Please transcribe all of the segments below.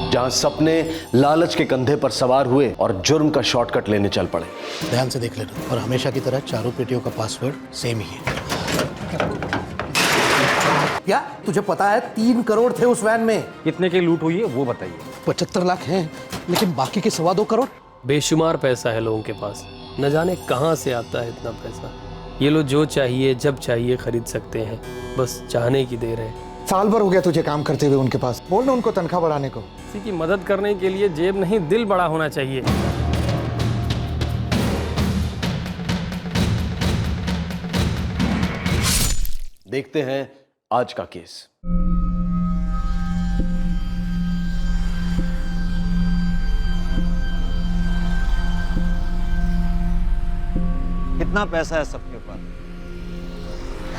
जहां सपने लालच के कंधे पर सवार हुए और जुर्म का शॉर्टकट लेने चल पड़े। ध्यान से देख लेना, और हमेशा की तरह चारों पेटियों का पासवर्ड सेम ही है। क्या तुझे पता है 3 करोड़ थे उस वैन में? कितने की लूट हुई है वो बताइए। 75 लाख हैं, लेकिन बाकी के 2.25 करोड़। बेशुमार पैसा है लोगों के पास, न जाने कहां से आता है इतना पैसा। ये लोग जो चाहिए जब चाहिए खरीद सकते हैं, बस चाहने की देर है। साल भर हो गया तुझे काम करते हुए उनके पास, बोल ना उनको तनख्वाह बढ़ाने को। किसी की मदद करने के लिए जेब नहीं दिल बड़ा होना चाहिए। देखते हैं आज का केस। कितना पैसा है सबके पास,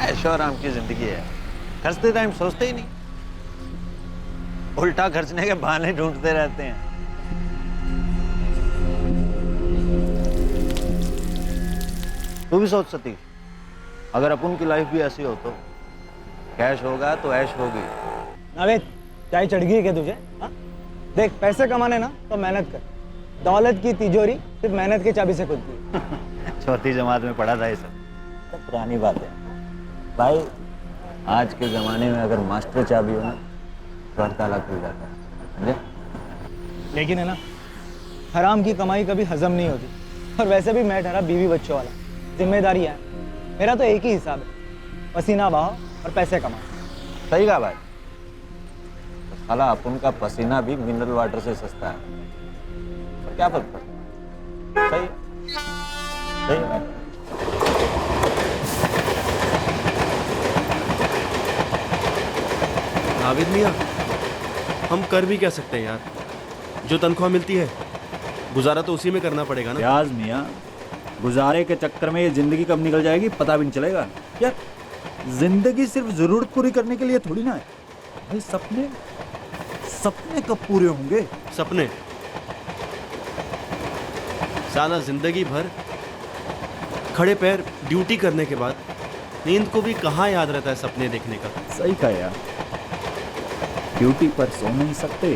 ऐशो आराम की जिंदगी है, खर्चते टाइम सोचते ही नहीं, उल्टा खर्चने के बहाने ढूंढते रहते हैं। तू भी सोच सती, अगर अपन की लाइफ भी ऐसी हो तो कैश होगा तो ऐश होगी। अबे चाय चढ़ गई क्या तुझे? हा? देख, पैसे कमाने ना तो मेहनत कर, दौलत की तिजोरी सिर्फ मेहनत की चाबी से खुलती है। चौथी जमात में पढ़ा था ये सब पुरानी बात है भाई। आज के जमाने में अगर मास्टर चाबी हो ना तो हर ताला खुल जाता है, समझे? लेकिन है ना, हराम की कमाई कभी हजम नहीं होती। और वैसे भी मैं ठहरा बीवी बच्चों वाला, जिम्मेदारी है। मेरा तो एक ही हिसाब है, पसीना बहाओ और पैसे कमाओ। सही कहा भाई, तो साला अपन का पसीना भी मिनरल वाटर से सस्ता है, तो क्या फर्क पड़ता है? सही है, सही है। नाविद मियाँ, हम कर भी क्या सकते हैं यार, जो तनख्वाह मिलती है गुजारा तो उसी में करना पड़ेगा ना। प्याज मियाँ, गुजारे के चक्कर में ये जिंदगी कब निकल जाएगी पता भी नहीं चलेगा यार। जिंदगी सिर्फ जरूरत पूरी करने के लिए थोड़ी ना है भाई। सपने सपने कब पूरे होंगे? सपने साला जिंदगी भर खड़े पैर ड्यूटी करने के बाद नींद को भी कहाँ याद रहता है सपने देखने का। सही कहा यार, ड्यूटी पर सो नहीं सकते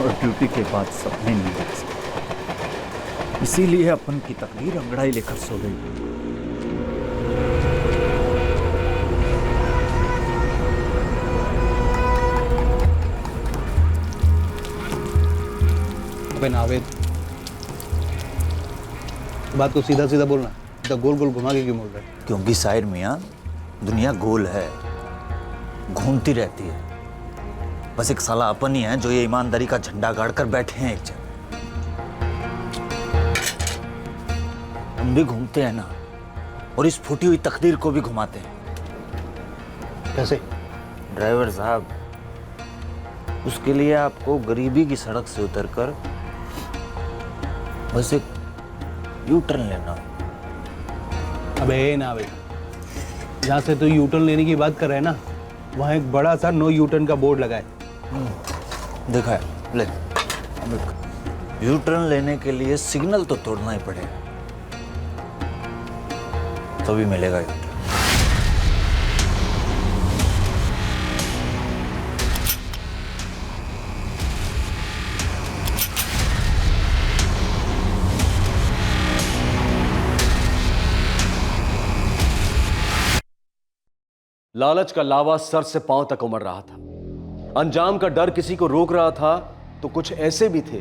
और ड्यूटी के बाद सपने नहीं देख सकते, इसीलिए अपन की तकदीर अंगड़ाई लेकर सो गई। अबे नावेद, बात को सीधा सीधा बोलना, इतना गोल गोल घुमा के क्यों बोल रहा है? क्योंकि शायर मियाँ, दुनिया गोल है, घूमती रहती है। बस एक साला अपन ही है जो ये ईमानदारी का झंडा गाड़कर बैठे हैं एक जगह। हम भी घूमते हैं ना, और इस फूटी हुई तकदीर को भी घुमाते हैं। कैसे? ड्राइवर साहब, उसके लिए आपको गरीबी की सड़क से उतरकर बस एक यू टर्न लेना। अबे नावेद, जहाँ से तू यू टर्न लेने की बात कर रहा है ना, वहाँ एक बड़ा सा नो यू टर्न का बोर्ड लगा है। देखा है, ले यू टर्न लेने के लिए सिग्नल तो तोड़ना ही पड़ेगा, तभी मिलेगा यू टर्न। लालच का लावा सर से पांव तक उमड़ रहा था। अंजाम का डर किसी को रोक रहा था, तो कुछ ऐसे भी थे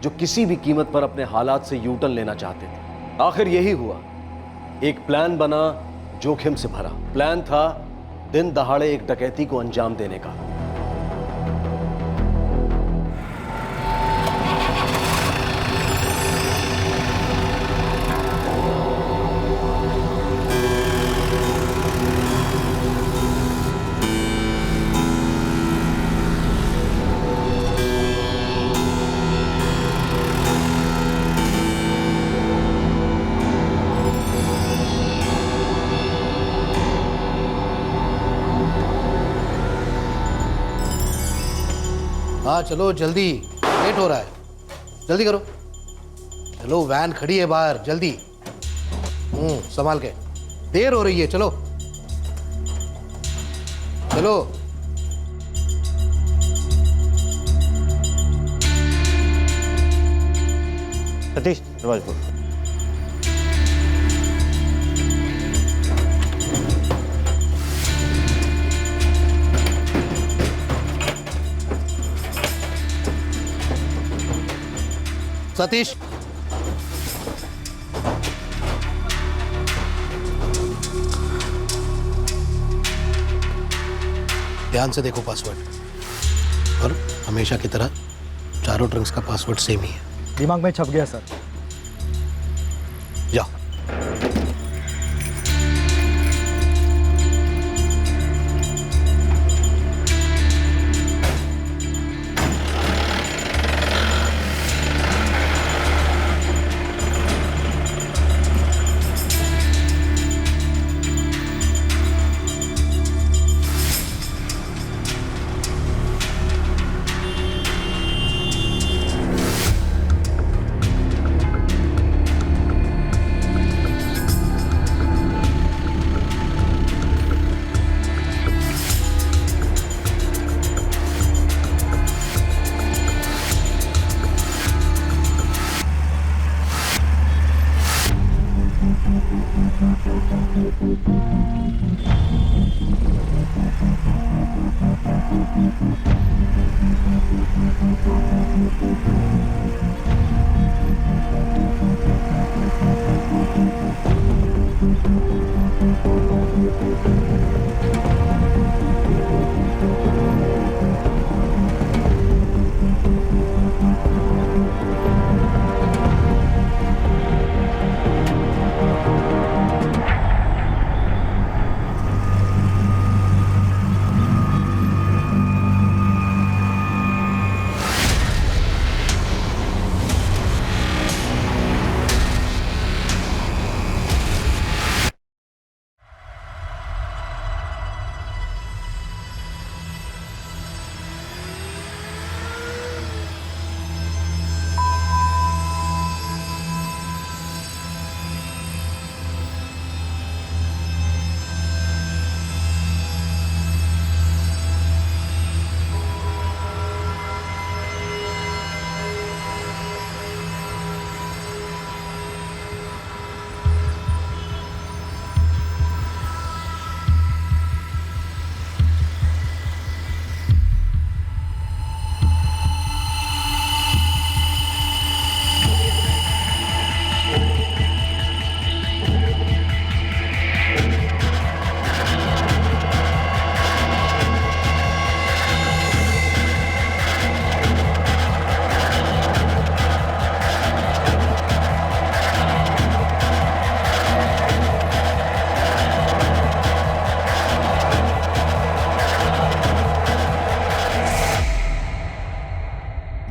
जो किसी भी कीमत पर अपने हालात से यू टर्न लेना चाहते थे। आखिर यही हुआ। एक प्लान बना, जोखिम से भरा। प्लान था दिन दहाड़े एक डकैती को अंजाम देने का। हाँ चलो जल्दी, लेट हो रहा है, जल्दी करो। चलो वैन खड़ी है बाहर, जल्दी। संभाल के, देर हो रही है, चलो चलो। सतीश दरवाजा खोलो। सतीश, ध्यान से देखो पासवर्ड, और हमेशा की तरह चारों ट्रंक्स का पासवर्ड सेम ही है। दिमाग में छप गया सर। जाओ।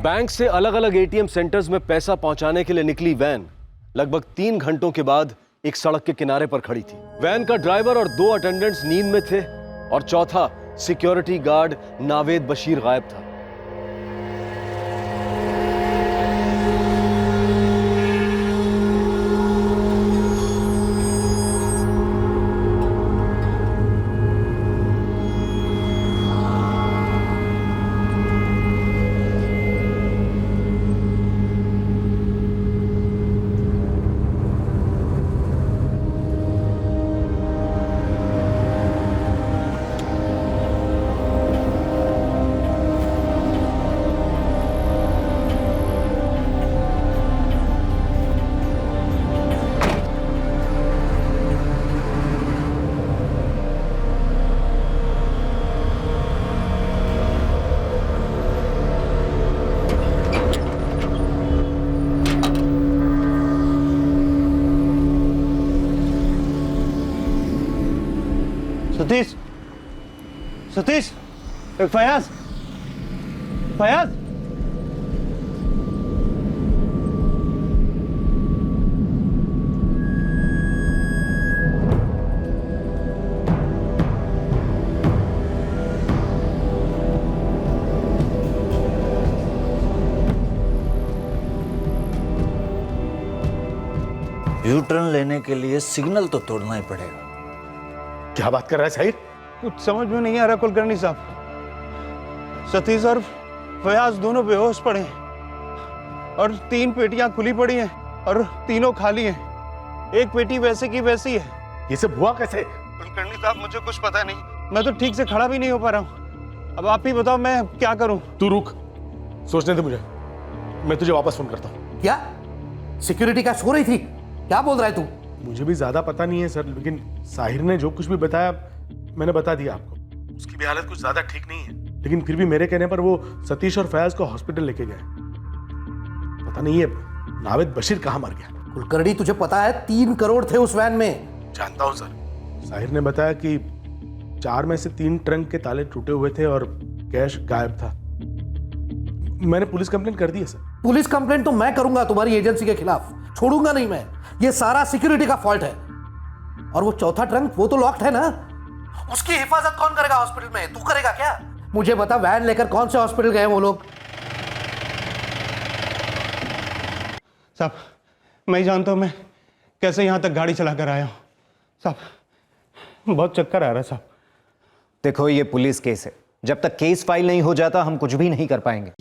बैंक से अलग अलग एटीएम सेंटर्स में पैसा पहुंचाने के लिए निकली वैन लगभग 3 घंटों के बाद एक सड़क के किनारे पर खड़ी थी। वैन का ड्राइवर और 2 अटेंडेंट्स नींद में थे और चौथा सिक्योरिटी गार्ड नावेद बशीर गायब था। सतीश, सतीश, फयाज, फयाज। यू टर्न लेने के लिए सिग्नल तो तोड़ना ही पड़ेगा। क्या बात कर रहा है साहिर? कुछ समझ में नहीं आ रहा कुलकर्णी साहब। सतीश और फयाज दोनों बेहोश पड़े हैं और 3 पेटियां खुली पड़ी हैं और तीनों खाली हैं। एक पेटी वैसे की वैसी है। ये सब हुआ कैसे? कुलकर्णी साहब मुझे कुछ पता नहीं, मैं तो ठीक से खड़ा भी नहीं हो पा रहा हूँ। अब आप ही बताओ मैं क्या करूँ। तू रुक, सोचने दे मुझे, मैं तुझे वापस फोन करता हूँ। क्या सिक्योरिटी का सो रही थी? क्या बोल रहा है तू? मुझे भी ज्यादा पता नहीं है सर, लेकिन साहिर ने जो कुछ भी बताया मैंने बता दिया आपको। उसकी भी हालत कुछ ज्यादा ठीक नहीं है, लेकिन फिर भी मेरे कहने पर वो सतीश और फयाज को हॉस्पिटल लेके गए। पता नहीं है नावेद बशीर कहाँ मर गया। कुलकर्णी तुझे पता है 3 करोड़ थे उस वैन में। जानता हूँ सर, साहिर ने बताया कि 4 में से 3 ट्रंक के ताले टूटे हुए थे और कैश गायब था। मैंने पुलिस कंप्लेंट कर दी है सर। पुलिस कंप्लेंट तो मैं करूंगा तुम्हारी एजेंसी के खिलाफ, छोड़ूंगा नहीं मैं। ये सारा सिक्योरिटी का फॉल्ट है। और वो चौथा ट्रंक वो तो लॉक्ड है ना, उसकी हिफाजत कौन करेगा हॉस्पिटल में? तू करेगा क्या? मुझे बता, वैन लेकर कौन से हॉस्पिटल गए वो लोग? साहब मैं ही जानता हूँ मैं कैसे यहाँ तक गाड़ी चला कर आया हूँ। साहब बहुत चक्कर आ रहा है साहब। देखो ये पुलिस केस है, जब तक केस फाइल नहीं हो जाता हम कुछ भी नहीं कर पाएंगे।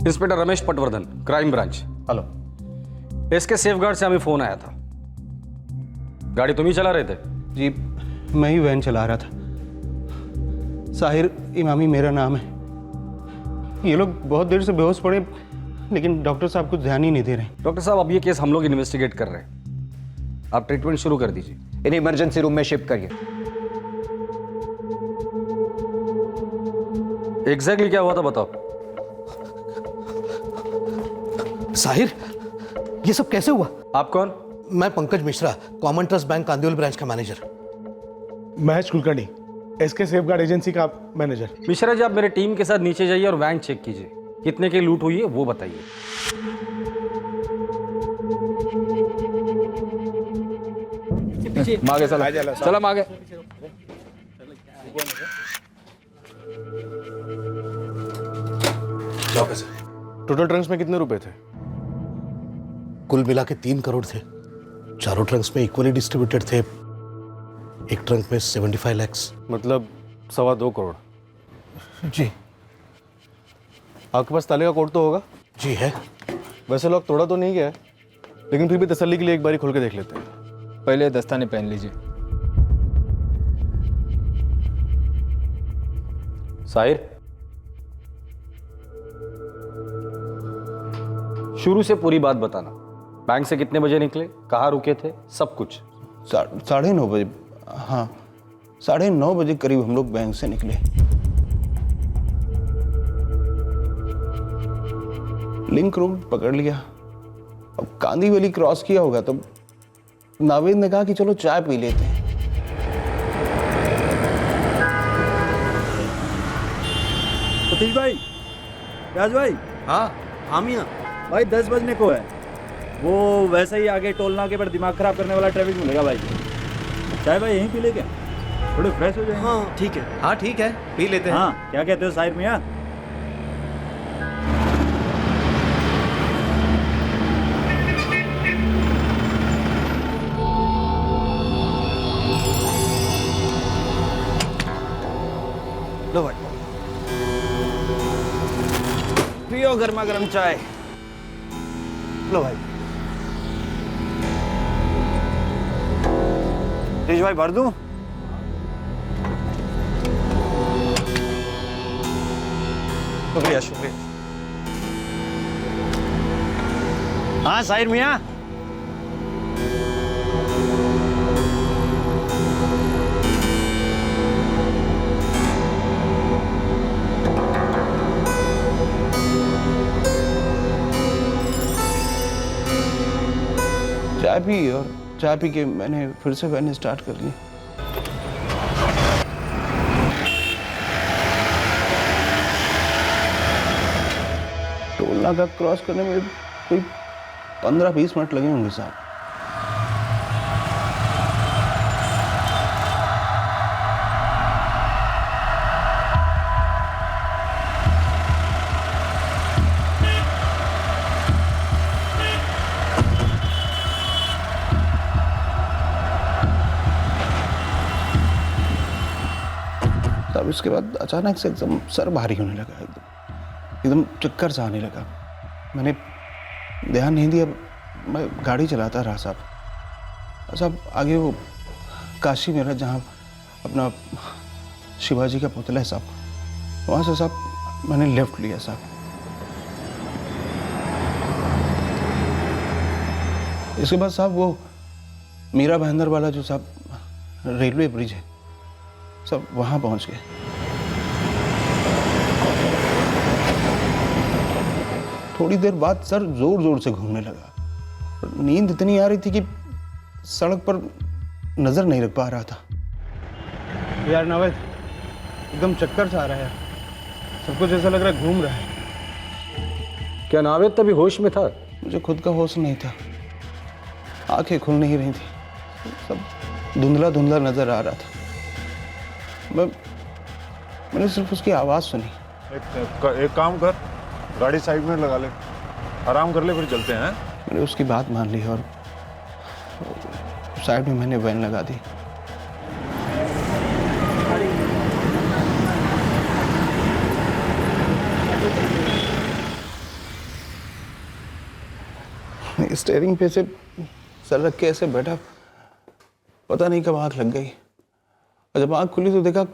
Inspector Ramesh Patwardhan, crime branch. Hello. इसके सेफगार्ड से हमें फोन आया था। गाड़ी तुम ही चला रहे थे? जी मैं ही वैन चला रहा था। साहिर इमामी मेरा नाम है। ये लोग बहुत देर से बेहोश पड़े, लेकिन डॉक्टर साहब कुछ ध्यान ही नहीं दे रहे। डॉक्टर साहब अब ये केस हम लोग इन्वेस्टिगेट कर रहे हैं, आप ट्रीटमेंट शुरू कर दीजिए। इन्हें इमरजेंसी रूम में शिफ्ट करिए। एग्जैक्टली क्या हुआ था बताओ। साहिर ये सब कैसे हुआ? आप कौन? मैं Pankaj Mishra, common trust bank Kandivali branch का manager. Mahesh Kulkarni, SK safeguard agency का मैनेजर। मिश्रा जी आप मेरे टीम के साथ नीचे जाइए और वैन चेक कीजिए, कितने की लूट हुई है वो बताइए। मागे चला मागे। टोटल ट्रंक्स में कितने रुपए थे? कुल मिला के 3 करोड़ थे। चारों ट्रंक्स में इक्वली डिस्ट्रीब्यूटेड थे। एक ट्रंक में 75 लाख, मतलब 2.25 करोड़। जी। आपके पास ताले का कोड तो होगा? जी है। वैसे लोग तोड़ा तो नहीं गया है, लेकिन फिर भी तसल्ली के लिए एक बारी खोल के देख लेते हैं। पहले दस्ताने पहन लीजिए। साहिर, शुरू से पूरी बात बताना। बैंक से कितने बजे निकले, कहाँ रुके थे, सब कुछ। 9:30 बजे। हाँ 9:30 बजे करीब हम लोग बैंक से निकले। लिंक रोड पकड़ लिया। अब कांदीवली क्रॉस किया होगा तो नावेद ने कहा कि चलो चाय पी लेते हैं। सतीश भाई, राज भाई। हाँ मियां भाई 10 बजने को है। वो वैसे ही आगे टोल नाके पर दिमाग खराब करने वाला ट्रैफिक मिलेगा भाई। चाय भाई यहीं पी ले क्या? थोड़े फ्रेश हो जाएंगे। हाँ ठीक है। हाँ ठीक है, पी लेते हैं। हाँ क्या कहते हो साहिर मियां? लो भाई, पियो गर्मा गर्म चाय। लो भाई। तेज भाई भर दूं? शुक्रिया शुक्रिया। हाँ साहिर मियां। चाय पी और चाय पी के मैंने फिर से वैन स्टार्ट कर ली। टोल नाका क्रॉस करने में कोई 15-20 मिनट लगे होंगे साहब। तब इसके बाद अचानक से एकदम सर भारी होने लगा। एकदम एकदम चक्कर सा आने लगा। मैंने ध्यान नहीं दिया, मैं गाड़ी चलाता रहा साहब। आगे वो काशी मेरा जहाँ अपना शिवाजी का पुतला है साहब, वहाँ से साहब मैंने लेफ्ट लिया साहब। इसके बाद साहब वो मीरा भाईंदर वाला जो साहब रेलवे ब्रिज है सब, वहाँ पहुँच गए। थोड़ी देर बाद सर जोर जोर से घूमने लगा। नींद इतनी आ रही थी कि सड़क पर नजर नहीं रख पा रहा था। यार नावेद, एकदम चक्कर सा आ रहा है, सब कुछ ऐसा लग रहा है घूम रहा है। क्या नावेद तभी होश में था? मुझे खुद का होश नहीं था, आंखें खुल नहीं रही थी, सब धुंधला धुंधला नजर आ रहा था। मैंने सिर्फ उसकी आवाज सुनी। एक काम कर, गाड़ी साइड में लगा ले, आराम कर ले, फिर चलते हैं। मैंने उसकी बात मान ली और साइड में मैंने वैन लगा दी। स्टीयरिंग पे से सर रख के ऐसे बैठा, पता नहीं कब आंख लग गई, और जब आंख खुली तो देखा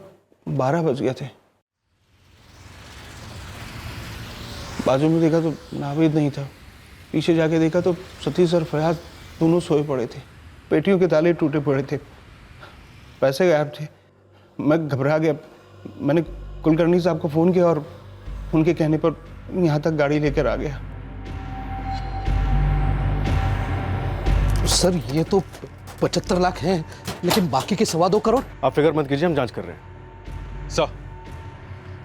12 बज गए थे। बाजू में देखा तो नावेद नहीं था, पीछे जाके देखा तो सतीश और फयाज दोनों सोए पड़े थे, पेटियों के ताले टूटे पड़े थे, पैसे गायब थे। मैं घबरा गया, मैंने कुलकर्णी साहब को फ़ोन किया और उनके कहने पर यहाँ तक गाड़ी लेकर आ गया। सर ये तो 75 लाख हैं, लेकिन बाकी के 2.25 करोड़। आप फिक्र मत कीजिए, हम जांच कर रहे हैं। सर,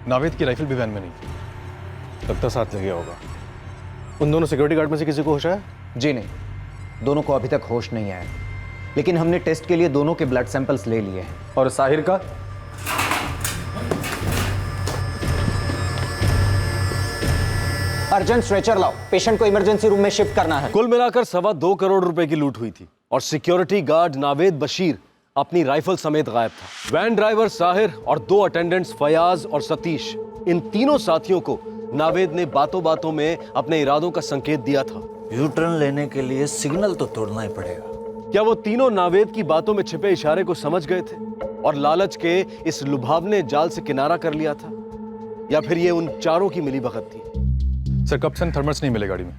नावेद की राइफल भी वैन में नहीं थी। लगता साथ ले गया होगा। उन दोनों सिक्योरिटी गार्ड में से किसी को होश आया? जी नहीं, दोनों को अभी तक होश नहीं आया, लेकिन हमने टेस्ट के लिए दोनों के ब्लड सैंपल्स ले लिए हैं। और साहिर का? अर्जेंट स्ट्रेचर लाओ, पेशेंट को इमरजेंसी रूम में शिफ्ट करना है। कुल मिलाकर 2.25 करोड़ रुपए की लूट हुई थी और सिक्योरिटी गार्ड नावेद बशीर अपनी राइफल समेत गायब था। वैन ड्राइवर साहिर और 2 अटेंडेंट्स फयाज और सतीश, इन तीनों साथियों को नावेद ने बातों बातों में अपने इरादों का संकेत दिया था। यू टर्न लेने के लिए सिग्नल तो तोड़ना ही पड़ेगा। क्या वो तीनों नावेद की बातों में छिपे इशारे को समझ गए थे और लालच के इस लुभावने जाल से किनारा कर लिया था, या फिर ये उन चारों की मिलीभगत थी? सर, कब से थर्मस नहीं मिले गाड़ी में।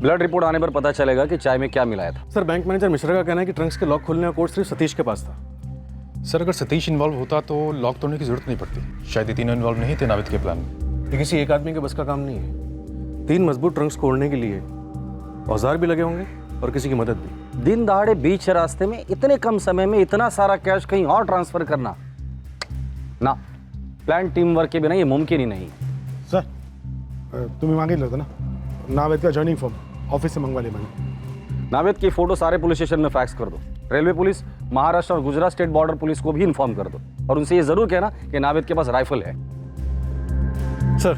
ब्लड रिपोर्ट आने पर पता चलेगा कि चाय में क्या मिलाया था। सर, बैंक मैनेजर मिश्रा का कहना है कि ट्रंक्स के लॉक खोलने का कोड सिर्फ सतीश के पास था। सर, अगर सतीश इन्वॉल्व होता तो लॉक तोड़ने की जरूरत नहीं पड़ती। शायद ये तीनों इन्वॉल्व नहीं थे नावेद के प्लान में। ये किसी एक आदमी के बस का काम नहीं है। 3 मजबूत ट्रंक्स खोलने के लिए औजार भी लगे होंगे और किसी की मदद भी। दिन दहाड़े बीच रास्ते में इतने कम समय में इतना सारा कैश कहीं और ट्रांसफर करना ना, प्लान टीम वर्क के बिना ये मुमकिन ही नहीं है। सर, तुम्हें मांगितलं होतं ना नावेद का जॉइनिंग फॉर्म, ऑफिस से मंगवा ले मैंने। नावेद की फोटो सारे पुलिस स्टेशन में फैक्स कर दो। रेलवे पुलिस, महाराष्ट्र और गुजरात स्टेट बॉर्डर पुलिस को भी इन्फॉर्म कर दो और उनसे ये जरूर कहना कि नावेद के पास राइफल है। सर,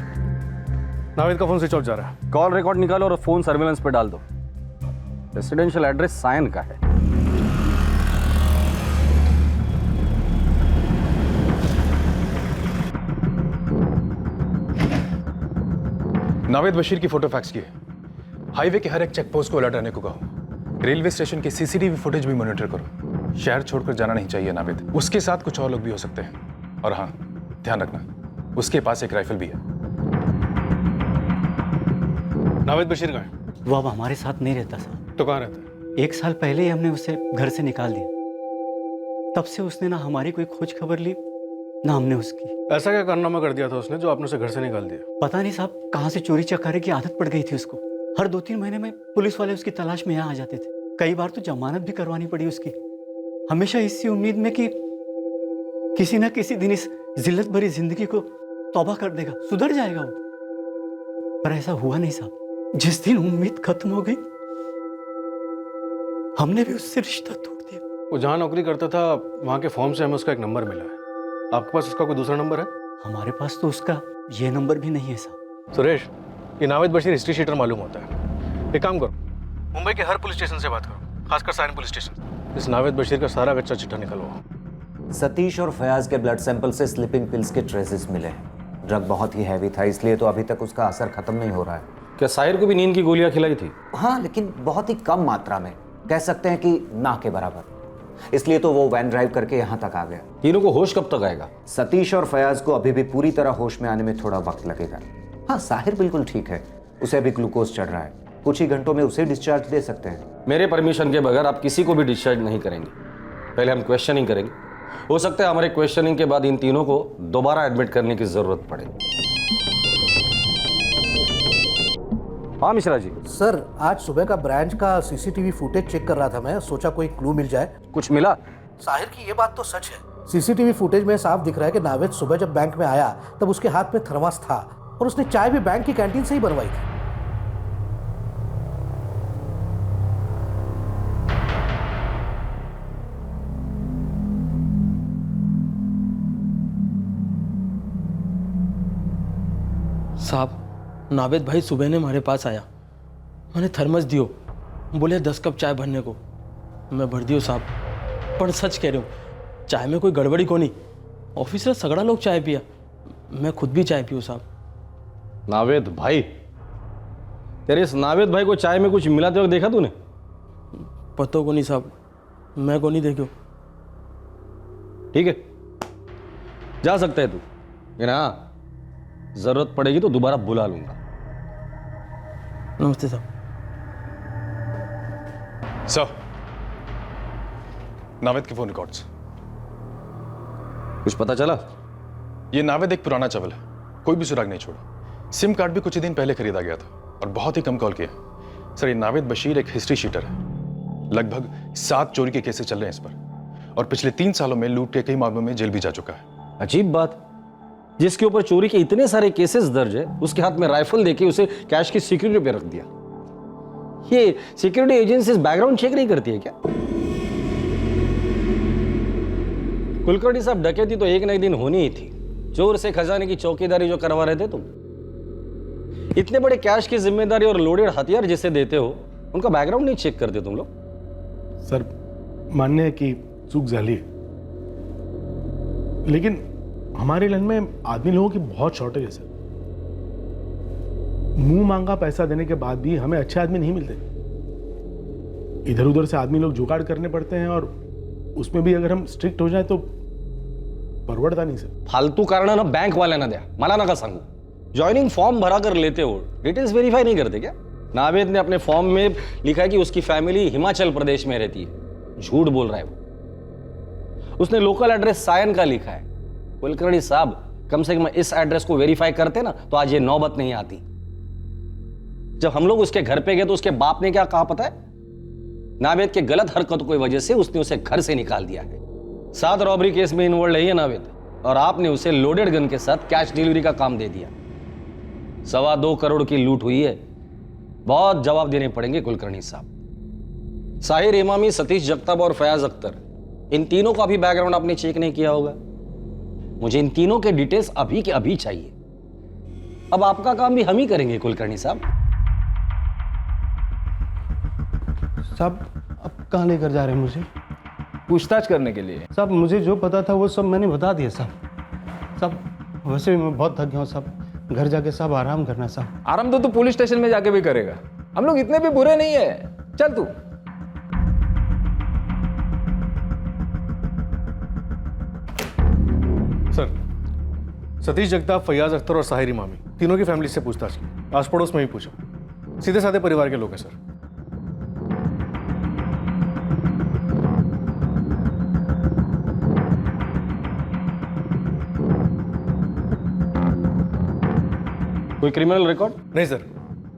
नावेद का फोन स्विच ऑफ जा रहा है। कॉल रिकॉर्ड निकालो और फोन सर्विलेंस पे डाल दो। रेसिडेंशियल एड्रेस सायन का है। नावेद बशीर की फोटो फैक्स की है। हाईवे के हर एक चेक पोस्ट को अलर्ट रहने को कहो। रेलवे स्टेशन के सीसीटीवी फुटेज भी मॉनिटर करो। शहर छोड़कर जाना नहीं चाहिए नावेद। उसके साथ कुछ और लोग भी हो सकते हैं। और हाँ, ध्यान रखना, उसके पास एक राइफल भी है। नावेद बशीर कहाँ है? वो अब हमारे साथ नहीं रहता सर। तो कहाँ रहता है? 1 साल पहले ही हमने उसे घर से निकाल दिया। तब से उसने ना हमारी कोई खोज खबर ली, ना हमने उसकी। ऐसा क्या कारनामा कर दिया था उसने जो आपने उसे घर से निकाल दिया? पता नहीं साहब, कहाँ से चोरी चकारी की आदत पड़ गई थी उसको। हर 2-3 महीने में पुलिस वाले उसकी तलाश में यहाँ आ जाते थे। कई बार तो जमानत भी करवानी पड़ी उसकी, हमेशा इसी उम्मीद में कि किसी ना किसी दिन इस जिल्लत भरी जिंदगी को तौबा कर देगा, सुधर जाएगा वो। पर ऐसा हुआ नहीं साहब। जिस दिन उम्मीद खत्म हो गई, हमने भी उससे रिश्ता तोड़ दिया। वो जहाँ नौकरी करता था वहाँ के फॉर्म से हमें उसका एक नंबर मिला है। आपके पास उसका कोई दूसरा नंबर है? हमारे पास तो उसका ये नंबर भी नहीं है साहब। सुरेश, ये नावेद बशीर हिस्ट्री शीटर मालूम होता है। एक काम करो, मुंबई के हर पुलिस स्टेशन से बात करो, खासकर सायन पुलिस स्टेशन। इस नावेद बशीर का सारा कच्चा चिट्ठा निकलवाओ। सतीश और फयाज के ब्लड सैंपल से स्लीपिंग पिल्स के ट्रेसेस मिले हैं। ड्रग बहुत ही हैवी था, इसलिए तो अभी तक उसका असर खत्म नहीं हो रहा है। क्या साहिर को भी नींद की गोलियां खिलाई थी? हाँ, लेकिन बहुत ही कम मात्रा में, कह सकते हैं कि ना के बराबर। इसलिए तो वो वैन ड्राइव करके यहाँ तक आ गया। तीनों को होश कब तक आएगा? सतीश और फयाज को अभी भी पूरी तरह होश में आने में थोड़ा वक्त लगेगा। हाँ, साहिर बिल्कुल ठीक है, उसे अभी ग्लूकोज चढ़ रहा है, कुछ ही घंटों में उसे डिस्चार्ज दे सकते हैं। मेरे परमिशन के बगैर आप किसी को भी डिस्चार्ज नहीं करेंगे। पहले हम क्वेश्चनिंग करेंगे, हो सकता है हमारे क्वेश्चनिंग के बाद इन तीनों को दोबारा एडमिट करने की जरूरत पड़े। हाँ मिश्रा जी। सर, आज सुबह का ब्रांच का सीसीटीवी फुटेज चेक कर रहा था मैं, सोचा कोई क्लू मिल जाए। कुछ मिला? साहिर की ये बात तो सच है। सीसीटीवी फुटेज में साफ दिख रहा है कि नावेद सुबह जब बैंक में आया तब उसके हाथ में थर्मास था और उसने चाय भी बैंक की कैंटीन से ही बनवाई थी। साहब, नावेद भाई सुबह ने हमारे पास आया, मैंने थर्मस दियो, बोले 10 कप चाय भरने को, मैं भर दियो साहब। पर सच कह रहे हो, चाय में कोई गड़बड़ी को नहीं। ऑफिस में सगड़ा लोग चाय पिया, मैं खुद भी चाय पियो साहब। नावेद भाई? तेरे इस नावेद भाई को चाय में कुछ मिलाते वक्त देखा तूने? पता को नहीं साहब, मैं को नहीं देखो। ठीक है, जा सकता है तू, लेकिन हाँ, जरूरत पड़ेगी तो दोबारा बुला लूंगा। नमस्ते साहब। सर, नावेद के फोन रिकॉर्ड्स। कुछ पता चला? ये नावेद एक पुराना चवल है, कोई भी सुराग नहीं छोड़ा। सिम कार्ड भी कुछ ही दिन पहले खरीदा गया था और बहुत ही कम कॉल किया। सर, ये नावेद बशीर एक हिस्ट्री शीटर है। लगभग 7 चोरी के केसेस चल रहे हैं इस पर और पिछले 3 सालों में लूट के कई मामलों में जेल भी जा चुका है। अजीब बात, जिसके ऊपर चोरी के इतने सारे केसेस दर्ज है, उसके हाथ में राइफल देके उसे कैश की सिक्योरिटी पे रख दिया। ये सिक्योरिटी एजेंसीज बैकग्राउंड चेक नहीं करती है क्या? कुलकर्णी साहब, डकैती तो एक न एक दिन होनी ही थी। चोर से खजाने की चौकीदारी जो करवा रहे थे तुम, इतने बड़े कैश की जिम्मेदारी और लोडेड हथियार जिसे देते हो, उनका बैकग्राउंड नहीं चेक करते तुम लोग? सर, मानने है कि चूक जाली है, लेकिन हमारे लाइन में आदमी लोगों की बहुत शॉर्टेज है सर। मुंह मांगा पैसा देने के बाद भी हमें अच्छे आदमी नहीं मिलते। इधर उधर से आदमी लोग जुगाड़ करने पड़ते हैं और उसमें भी अगर हम स्ट्रिक्ट हो जाए तो परवड़ता नहीं सर। फालतू कारण ना बैंक वाल्यांना द्या, मला नका सांगू। ज्वाइनिंग फॉर्म भरा कर लेते हो, डिटेल्स वेरीफाई नहीं करते क्या? नावेद ने अपने फॉर्म में लिखा है कि उसकी फैमिली हिमाचल प्रदेश में रहती है, झूठ बोल रहा है वो। उसने लोकल एड्रेस सायन का लिखा है। कुलकर्णी साहब, कम से कम इस एड्रेस को वेरीफाई करते ना तो आज ये नौबत नहीं आती। जब हम लोग उसके घर पे गए तो उसके बाप ने क्या कहा पता है? नावेद के गलत हरकतों की वजह से उसने उसे घर से निकाल दिया है। 7 रॉबरी केस में इन्वॉल्व है नावेद, और आपने उसे लोडेड गन के साथ कैश डिलीवरी का काम दे दिया। 2.25 करोड़ की लूट हुई है, बहुत जवाब देने पड़ेंगे कुलकर्णी साहब। साहिर इमामी, सतीश जगताप और फयाज अख्तर, इन तीनों का भी बैकग्राउंड आपने चेक नहीं किया होगा। मुझे इन तीनों के डिटेल्स अभी के अभी चाहिए। अब आपका काम भी हम ही करेंगे कुलकर्णी साहब। साहब, अब कहाँ लेकर जा रहे हैं मुझे? पूछताछ करने के लिए। साहब, मुझे जो पता था वो सब मैंने बता दिया साहब। साहब, वैसे भी मैं बहुत थक गया हूँ साहब, घर जाके साहब आराम करना साहब। आराम तो तू पुलिस स्टेशन में जाके भी करेगा, हम लोग इतने भी बुरे नहीं है। चल तू। सर, सतीश जगताप, फयाज अख्तर और साहिर इमामी तीनों की फैमिली से पूछताछ की, आस पड़ोस में ही पूछा। सीधे साधे परिवार के लोग हैं सर। कोई क्रिमिनल रिकॉर्ड? नहीं सर,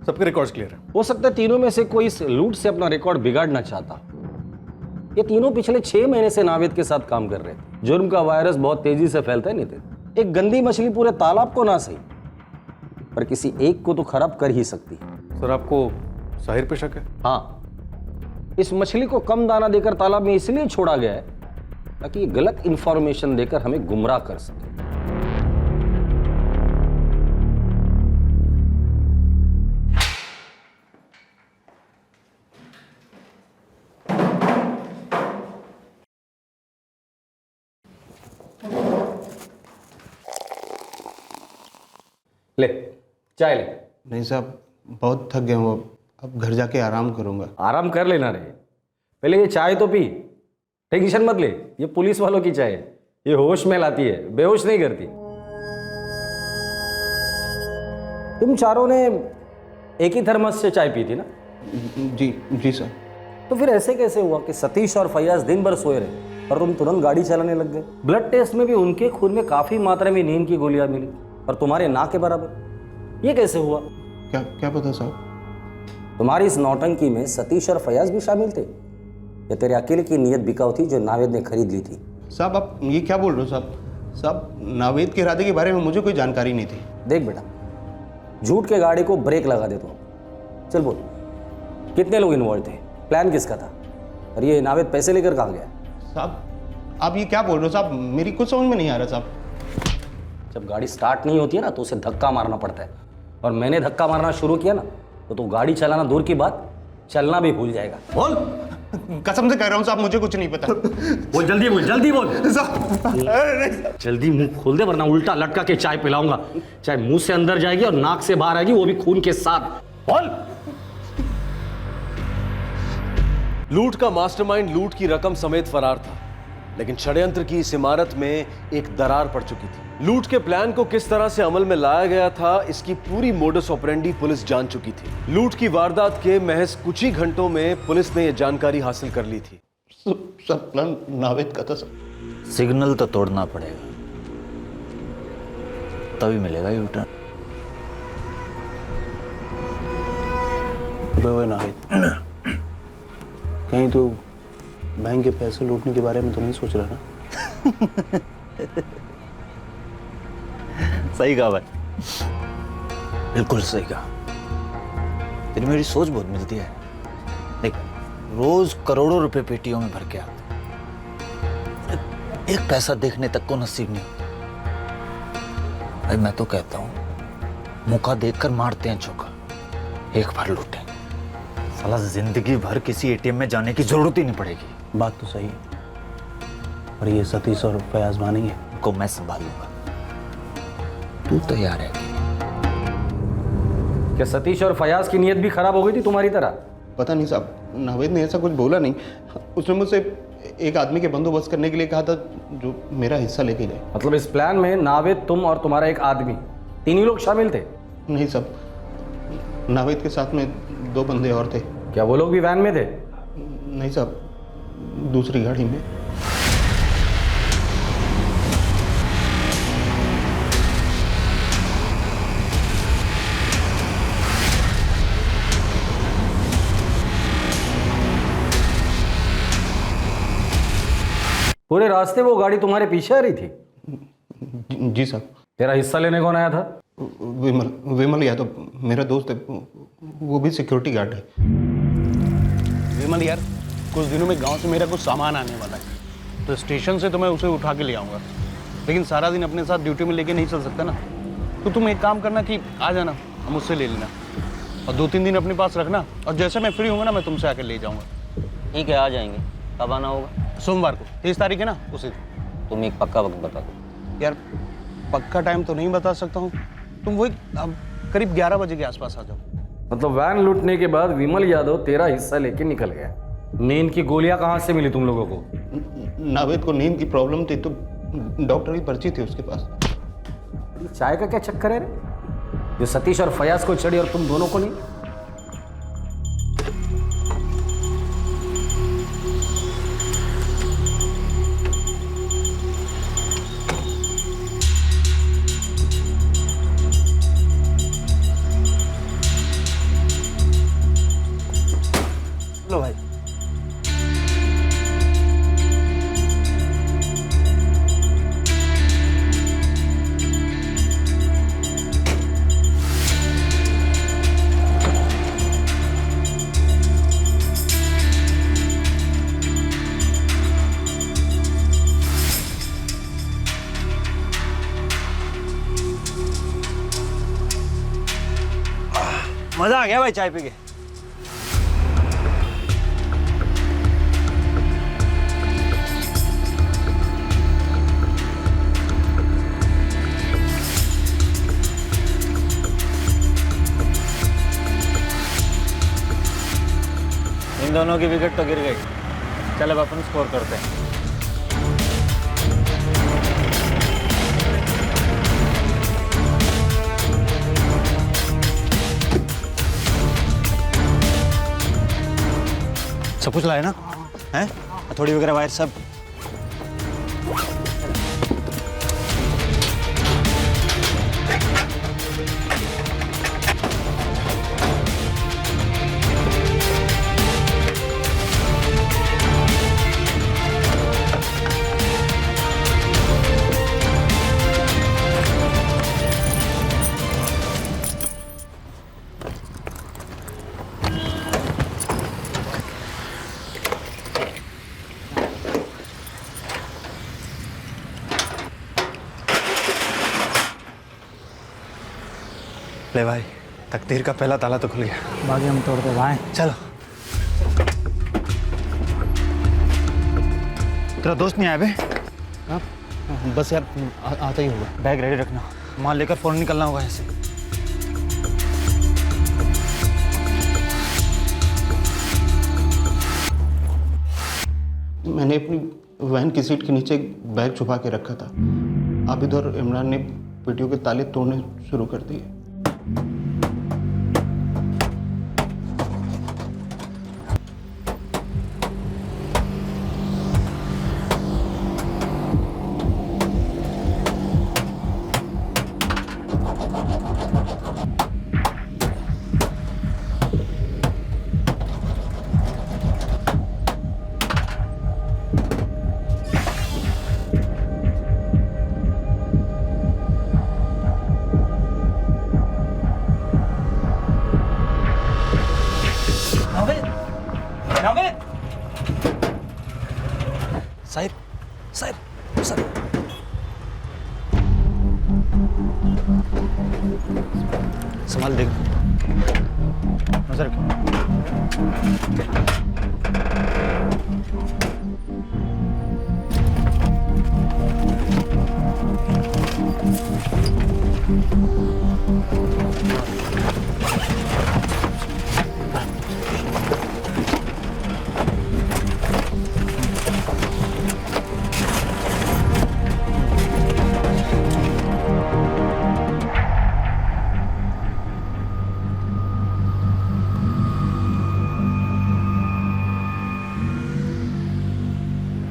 सबके रिकॉर्ड्स क्लियर है। हो सकता है तीनों में से कोई इस लूट से अपना रिकॉर्ड बिगाड़ना चाहता। ये तीनों पिछले 6 महीने से नावेद के साथ काम कर रहे थे। जुर्म का वायरस बहुत तेजी से फैलता है नितिन। एक गंदी मछली पूरे तालाब को ना सही, पर किसी एक को तो खराब कर ही सकती है। सर, आपको साहिर पे शक है? हाँ, इस मछली को कम दाना देकर तालाब में इसलिए छोड़ा गया है ताकि ये गलत इंफॉर्मेशन देकर हमें गुमराह कर सके। ले चाय ले। नहीं साहब, बहुत थक गया हूँ, अब घर जाके आराम करूँगा। आराम कर लेना रे, पहले ये चाय तो पी, टेंशन मत ले। ये पुलिस वालों की चाय है, ये होश में लाती है, बेहोश नहीं करती। तुम चारों ने एक ही थर्मस से चाय पी थी ना? जी सर। तो फिर ऐसे कैसे हुआ कि सतीश और फैयाज दिन भर सोए रहे और तुम तुरंत गाड़ी चलाने लग गए? ब्लड टेस्ट में भी उनके खून में काफी मात्रा में नींद की गोलियां मिली और तुम्हारे ना के बराबर। ये कैसे हुआ? क्या पता साहब। तुम्हारी इस नौटंकी में सतीश और फैयाज भी शामिल थे या तेरे अकेले की नीयत बिकाऊ थी जो नावेद ने खरीद ली थी? साहब आप ये क्या बोल रहे हो साहब? साहब नावेद के इरादे के बारे में मुझे कोई जानकारी नहीं थी। देख बेटा, झूठ के गाड़ी को ब्रेक लगा दे तू। चल बोल, कितने लोग इन्वॉल्व थे, प्लान किसका था, और ये नावेद पैसे लेकर कहाँ गया? साहब आप ये क्या बोल रहे हो साहब, मेरी कुछ समझ में नहीं आ रहा साहब। जब गाड़ी स्टार्ट नहीं होती है ना तो उसे धक्का मारना पड़ता है, और मैंने धक्का मारना शुरू किया ना तो तू गाड़ी चलाना दूर की बात, चलना भी भूल जाएगा। बोल। कसम से कह रहा हूँ साहब, मुझे कुछ नहीं पता। बोल, जल्दी बोल, जल्दी बोल। जल्दी मुंह खोल दे वरना उल्टा लटका के चाय पिलाऊंगा। चाय मुंह से अंदर जाएगी और नाक से बाहर आएगी, वो भी खून के साथ। बोल। लूट का मास्टरमाइंड लूट की रकम समेत फरार था, लेकिन षड्यंत्र की इस इमारत में एक दरार पड़ चुकी थी। लूट के प्लान को किस तरह से अमल में लाया गया था, इसकी पूरी मोडस ऑपरेंडी पुलिस जान चुकी थी। लूट की वारदात के महज कुछ ही घंटों में पुलिस ने यह जानकारी हासिल कर ली थी। सब प्लान नावेद का था सर। सिग्नल तो तोड़ना पड़ेगा, तभी मिलेगा यूटर्न। नावेद कहीं तो बैंक के पैसे लूटने के बारे में तो नहीं सोच रहा ना? सही कहा भाई, बिल्कुल सही कहा। तेरी मेरी सोच बहुत मिलती है। देख, रोज करोड़ों रुपए पेटियों में भर के आते, एक पैसा देखने तक को नसीब नहीं होता। भाई मैं तो कहता हूं मौका देखकर मारते हैं चौका, एक बार लूटें, साला जिंदगी भर किसी एटीएम में जाने की जरूरत ही नहीं पड़ेगी। बात तो सही है, और ये सतीश और फयाज मानेंगे? को मैं संभालूंगा, तू तैयार है? क्या सतीश और फयाज की नीयत भी खराब हो गई थी तुम्हारी तरह? पता नहीं साहब, नावेद ने ऐसा कुछ बोला नहीं। उसने मुझसे एक आदमी के बंदोबस्त करने के लिए कहा था जो मेरा हिस्सा लेके जाए। मतलब इस प्लान में नावेद, तुम और तुम्हारा एक आदमी, तीन ही लोग शामिल थे? नहीं साहब, नावेद के साथ में 2 बंदे और थे। क्या वो लोग भी वैन में थे? नहीं साहब, दूसरी गाड़ी में। पूरे रास्ते वो गाड़ी तुम्हारे पीछे आ रही थी? जी साहब। तेरा हिस्सा लेने कौन आया था? विमल यादव, मेरा दोस्त है, वो भी सिक्योरिटी गार्ड है। विमल यार, कुछ दिनों में गांव से मेरा कुछ सामान आने वाला है, तो स्टेशन से तो मैं उसे उठा के ले आऊँगा, लेकिन सारा दिन अपने साथ ड्यूटी में लेके नहीं चल सकता ना। तो तुम एक काम करना कि आ जाना, हम मुझसे ले लेना, और 2-3 दिन अपने पास रखना, और जैसे मैं फ्री होऊंगा ना मैं तुमसे आकर ले जाऊँगा। ठीक है, आ जाएंगे। कब आना होगा? सोमवार को, 23 तारीख है ना, उसी दिन। तुम एक पक्का वक्त बता दो। यार पक्का टाइम तो नहीं बता सकता हूँ, तुम वही करीब 11 बजे के आसपास आ जाओ। मतलब वैन लूटने के बाद विमल यादव तेरा हिस्सा लेके निकल गया। नींद की गोलियां कहाँ से मिली तुम लोगों को? नावेद को नींद की प्रॉब्लम थी तो डॉक्टर की पर्ची थी उसके पास। चाय का क्या चक्कर है रे? जो सतीश और फयाज को चढ़ी और तुम दोनों को नहीं? लो भाई। मजा आ गया भाई चाय पी के। इन दोनों की विकेट तो गिर गई। चल अब अपन स्कोर करते हैं। सब कुछ लाए ना? हैं? थोड़ी वगैरह वायर सब। ले भाई, तकदीर का पहला ताला तो खुल गया। बाकी हम तोड़ते भाई। चलो। तेरा दोस्त नहीं आया बे? हाँ बस यार आता ही होगा। बैग रेडी रखना, माल लेकर फौरन निकलना होगा ऐसे। मैंने अपनी वैन की सीट के नीचे एक बैग छुपा के रखा था। आबिद और इमरान ने पेटियों के ताले तोड़ने शुरू कर दिए। साहिब, साहिब, साहिब। संभाल देख, नजर रखो।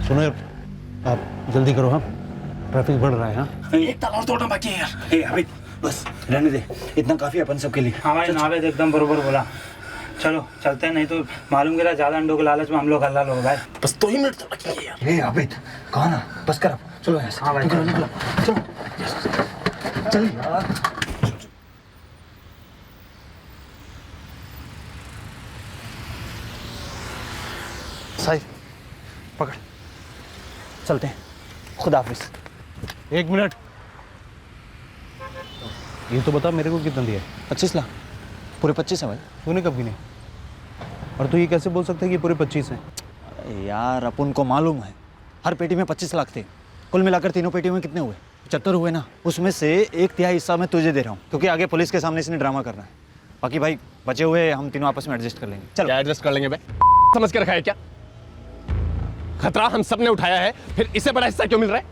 सुनो यार, आप जल्दी करो। हाँ ट्रैफिक बढ़ रहा है। हाँ एक ताला और तोड़ना बाकी है यार। हे अमित, बस रहने दे, इतना काफी अपन सबके लिए। हाँ भाई, नावेद एकदम बरोबर बोला। चलो चलते हैं, नहीं तो मालूम गिरा ज्यादा अंडों के लालच में हम लोग हल्ला लोग भाई। बस 2 ही मिनट तो बाकी है यार। हे अमित, कहा ना, बस कर अब। चलो यहाँ से। हाँ भाई, निकलो, निकलो, चलो। चल यार। साहिब, पकड़, चलते हैं। खुदा हाफिज। 1 मिनट, ये तो बता मेरे को कितना दिया है? 25 लाख। पूरे 25 है भाई। तूने कब गिने? और तू ये कैसे बोल सकता है कि पूरे 25 हैं? अरे यार, अपन को मालूम है हर पेटी में 25 लाख थे। कुल मिलाकर तीनों पेटियों में कितने हुए? 75 हुए ना। उसमें से 1/3 हिस्सा मैं तुझे दे रहा हूँ, क्योंकि आगे पुलिस के सामने इसने ड्रामा करना है। बाकी भाई बचे हुए हम तीनों आपस में एडजस्ट कर लेंगे। चलो। क्या एडजस्ट कर लेंगे बे? समझ के रखा है क्या? खतरा हम सब ने उठाया है, फिर इससे बड़ा हिस्सा क्यों मिल रहा है?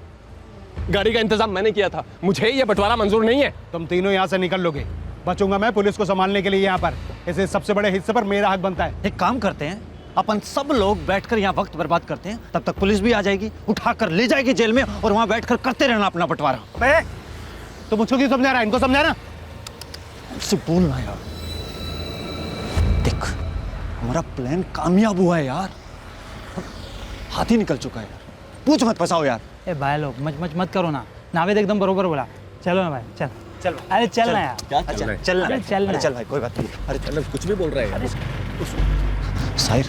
गाड़ी का इंतजाम मैंने किया था, मुझे ये बंटवारा मंजूर नहीं है। तुम तीनों यहाँ से निकल लोगे, बचूंगा मैं पुलिस को संभालने के लिए यहाँ पर। इसे सबसे बड़े हिस्से पर मेरा हक बनता है। एक काम करते हैं, अपन सब लोग बैठकर यहाँ वक्त बर्बाद करते हैं, तब तक पुलिस भी आ जाएगी, उठाकर ले जाएगी जेल में, और वहाँ बैठकर करते रहना अपना बंटवारा। तो मुझको क्यों समझा रहा है? इनको समझाना। उससे बोलना यार। देख, हमारा प्लान कामयाब हुआ है यार, हाथ ही निकल चुका है यार। पूछ मत फंसाओ यार। ए भाई लोग मत करो ना, नावेद एकदम बरोबर बोला। चलो ना भाई, चल चल। अरे चल ना यार। क्या चल रहा है? चल ना, चल भाई, कोई बात नहीं। अरे चल, कुछ भी बोल रहा है यार। साहिर,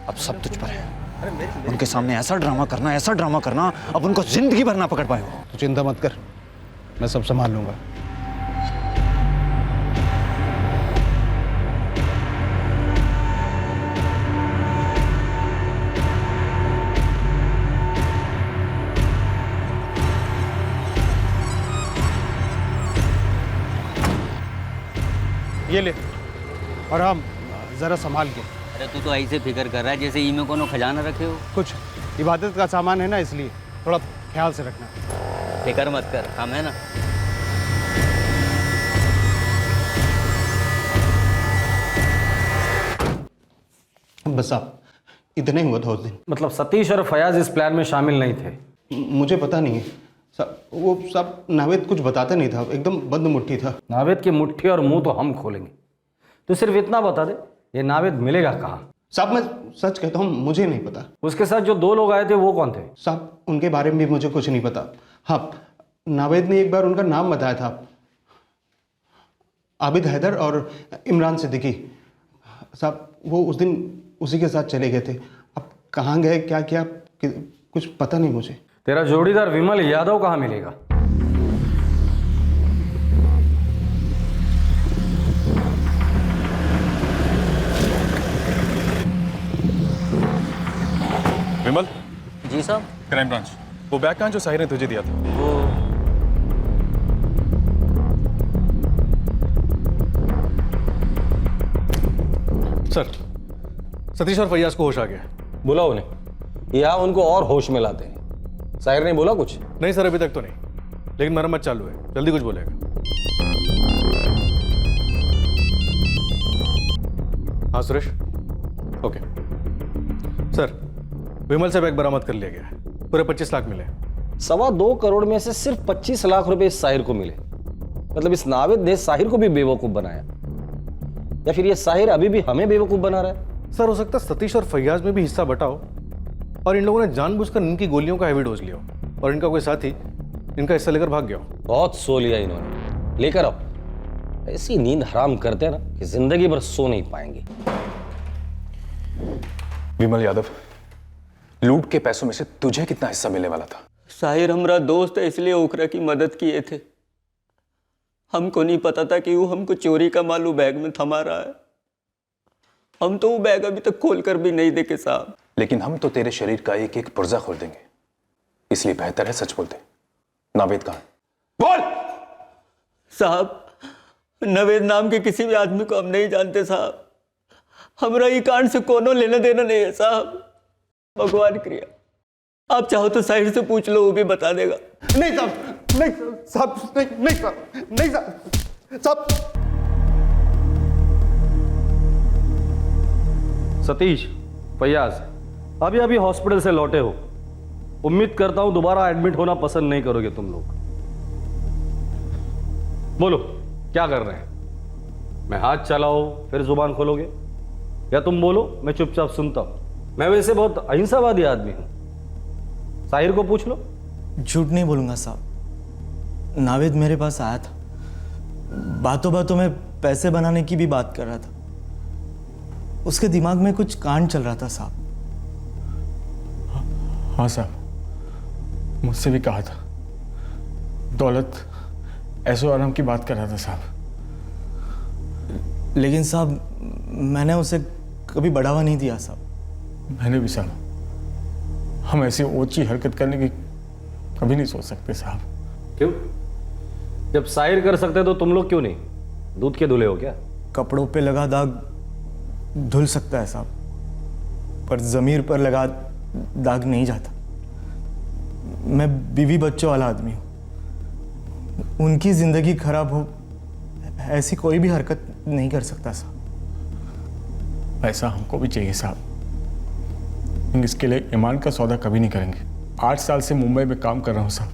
अब सब तुझ पर है। उनके सामने ऐसा ड्रामा करना, अब उनको जिंदगी भर ना पकड़ पाए। तो चिंता मत कर, मैं सब संभाल लूंगा। ये ले, और हम जरा संभाल के। अरे तू तो ऐसे फिक्र कर रहा है जैसे ई में कोनो खजाना रखे हो। कुछ इबादत का सामान है ना, इसलिए थोड़ा ख्याल से रखना। फिक्र मत कर, हम है ना। बस आप इतने ही हुआ था उस दिन। मतलब सतीश और फयाज इस प्लान में शामिल नहीं थे? मुझे पता नहीं है सब, वो सब नावेद कुछ बताता नहीं था, एकदम बंद मुट्ठी था। नावेद की मुट्ठी और मुंह तो हम खोलेंगे। तो सिर्फ इतना बता दे, ये नावेद मिलेगा कहाँ? साहब मैं सच कहता हूँ, मुझे नहीं पता। उसके साथ जो 2 लोग आए थे वो कौन थे? साहब उनके बारे में भी मुझे कुछ नहीं पता। हाँ, नावेद ने एक बार उनका नाम बताया था, आबिद हैदर और इमरान सिद्दीकी। साहब वो उस दिन उसी के साथ चले गए थे। अब कहाँ गए, क्या किया, कुछ पता नहीं मुझे। तेरा जोड़ीदार विमल यादव कहाँ मिलेगा? विमल। जी साहब। Crime branch. वो बैग कहाँ जो साहिर ने तुझे दिया था? वो सर, सतीश और फैयाज को होश आ गया। बुलाओ उन्हें, यहाँ उनको और होश में लाते हैं। साहिर ने बोला कुछ? नहीं सर, अभी तक तो नहीं, लेकिन मरम्मत चालू है, जल्दी कुछ बोलेगा। हाँ सुरेश, ओके सर, विमल से बैग बरामद कर लिया गया है, पूरे 25 लाख मिले। 2.25 करोड़ में से सिर्फ 25 लाख रुपए इस साहिर को मिले। मतलब इस नावेद ने साहिर को भी बेवकूफ बनाया, या फिर ये साहिर अभी भी हमें बेवकूफ बना रहा है? सर हो सकता है सतीश और फैयाज में भी हिस्सा बटा हो, और इन लोगों ने जानबूझकर इनकी गोलियों का हैवी डोज लिया हो, और इनका कोई साथी इनका हिस्सा लेकर भाग गया हो। बहुत सो लिया इन्होंने, लेकर आओ। ऐसी नींद हराम करते हैं ना कि जिंदगी भर सो नहीं पाएंगे। विमल यादव, लूट के पैसों में से तुझे कितना हिस्सा मिलने वाला था? साहिर हमारा दोस्त है, इसलिए ओखरा की मदद किए थे। हमको नहीं पता था कि वो हमको चोरी का माल वो बैग में थमा रहा है। हम तो वो बैग अभी तक खोल कर भी नहीं देखे साहब। लेकिन हम तो तेरे शरीर का एक एक पुर्जा खोल देंगे, इसलिए बेहतर है सच बोलते। नावेद कहाँ है? बोल। साहब नवेद नाम के किसी भी आदमी को हम नहीं जानते साहब। हमारा ये कांड से कोनो लेना देना नहीं है साहब। भगवान क्रिया, आप चाहो तो साहिर से पूछ लो, वो भी बता देगा। नहीं साहब, नहीं साहब, नहीं साहब, नहीं साहब। सतीश, फैयाज, अभी अभी हॉस्पिटल से लौटे हो। उम्मीद करता हूं दोबारा एडमिट होना पसंद नहीं करोगे तुम लोग। बोलो क्या कर रहे हैं? मैं हाथ चलाओ फिर जुबान खोलोगे, या तुम बोलो मैं चुपचाप सुनता हूं? मैं वैसे बहुत अहिंसावादी आदमी हूं, साहिर को पूछ लो। झूठ नहीं बोलूंगा साहब, नावेद मेरे पास आया था, बातों बातों में पैसे बनाने की भी बात कर रहा था। उसके दिमाग में कुछ कांड चल रहा था साहब। हाँ साहब, मुझसे भी कहा था, दौलत ऐसो आराम की बात कर रहा था साहब। लेकिन साहब मैंने उसे कभी बढ़ावा नहीं दिया साहब। मैंने भी साहब, हम ऐसी ऊंची हरकत करने की कभी नहीं सोच सकते साहब। क्यों? जब साहिर कर सकते तो तुम लोग क्यों नहीं? दूध के धुले हो क्या? कपड़ों पे लगा दाग धुल सकता है साहब, पर जमीर पर लगा दाग नहीं जाता। मैं बीवी बच्चों वाला आदमी हूं, उनकी जिंदगी खराब हो ऐसी कोई भी हरकत नहीं कर सकता साहब। ऐसा हमको भी चाहिए साहब, इसके लिए ईमान का सौदा कभी नहीं करेंगे। 8 साल से मुंबई में काम कर रहा हूँ साहब,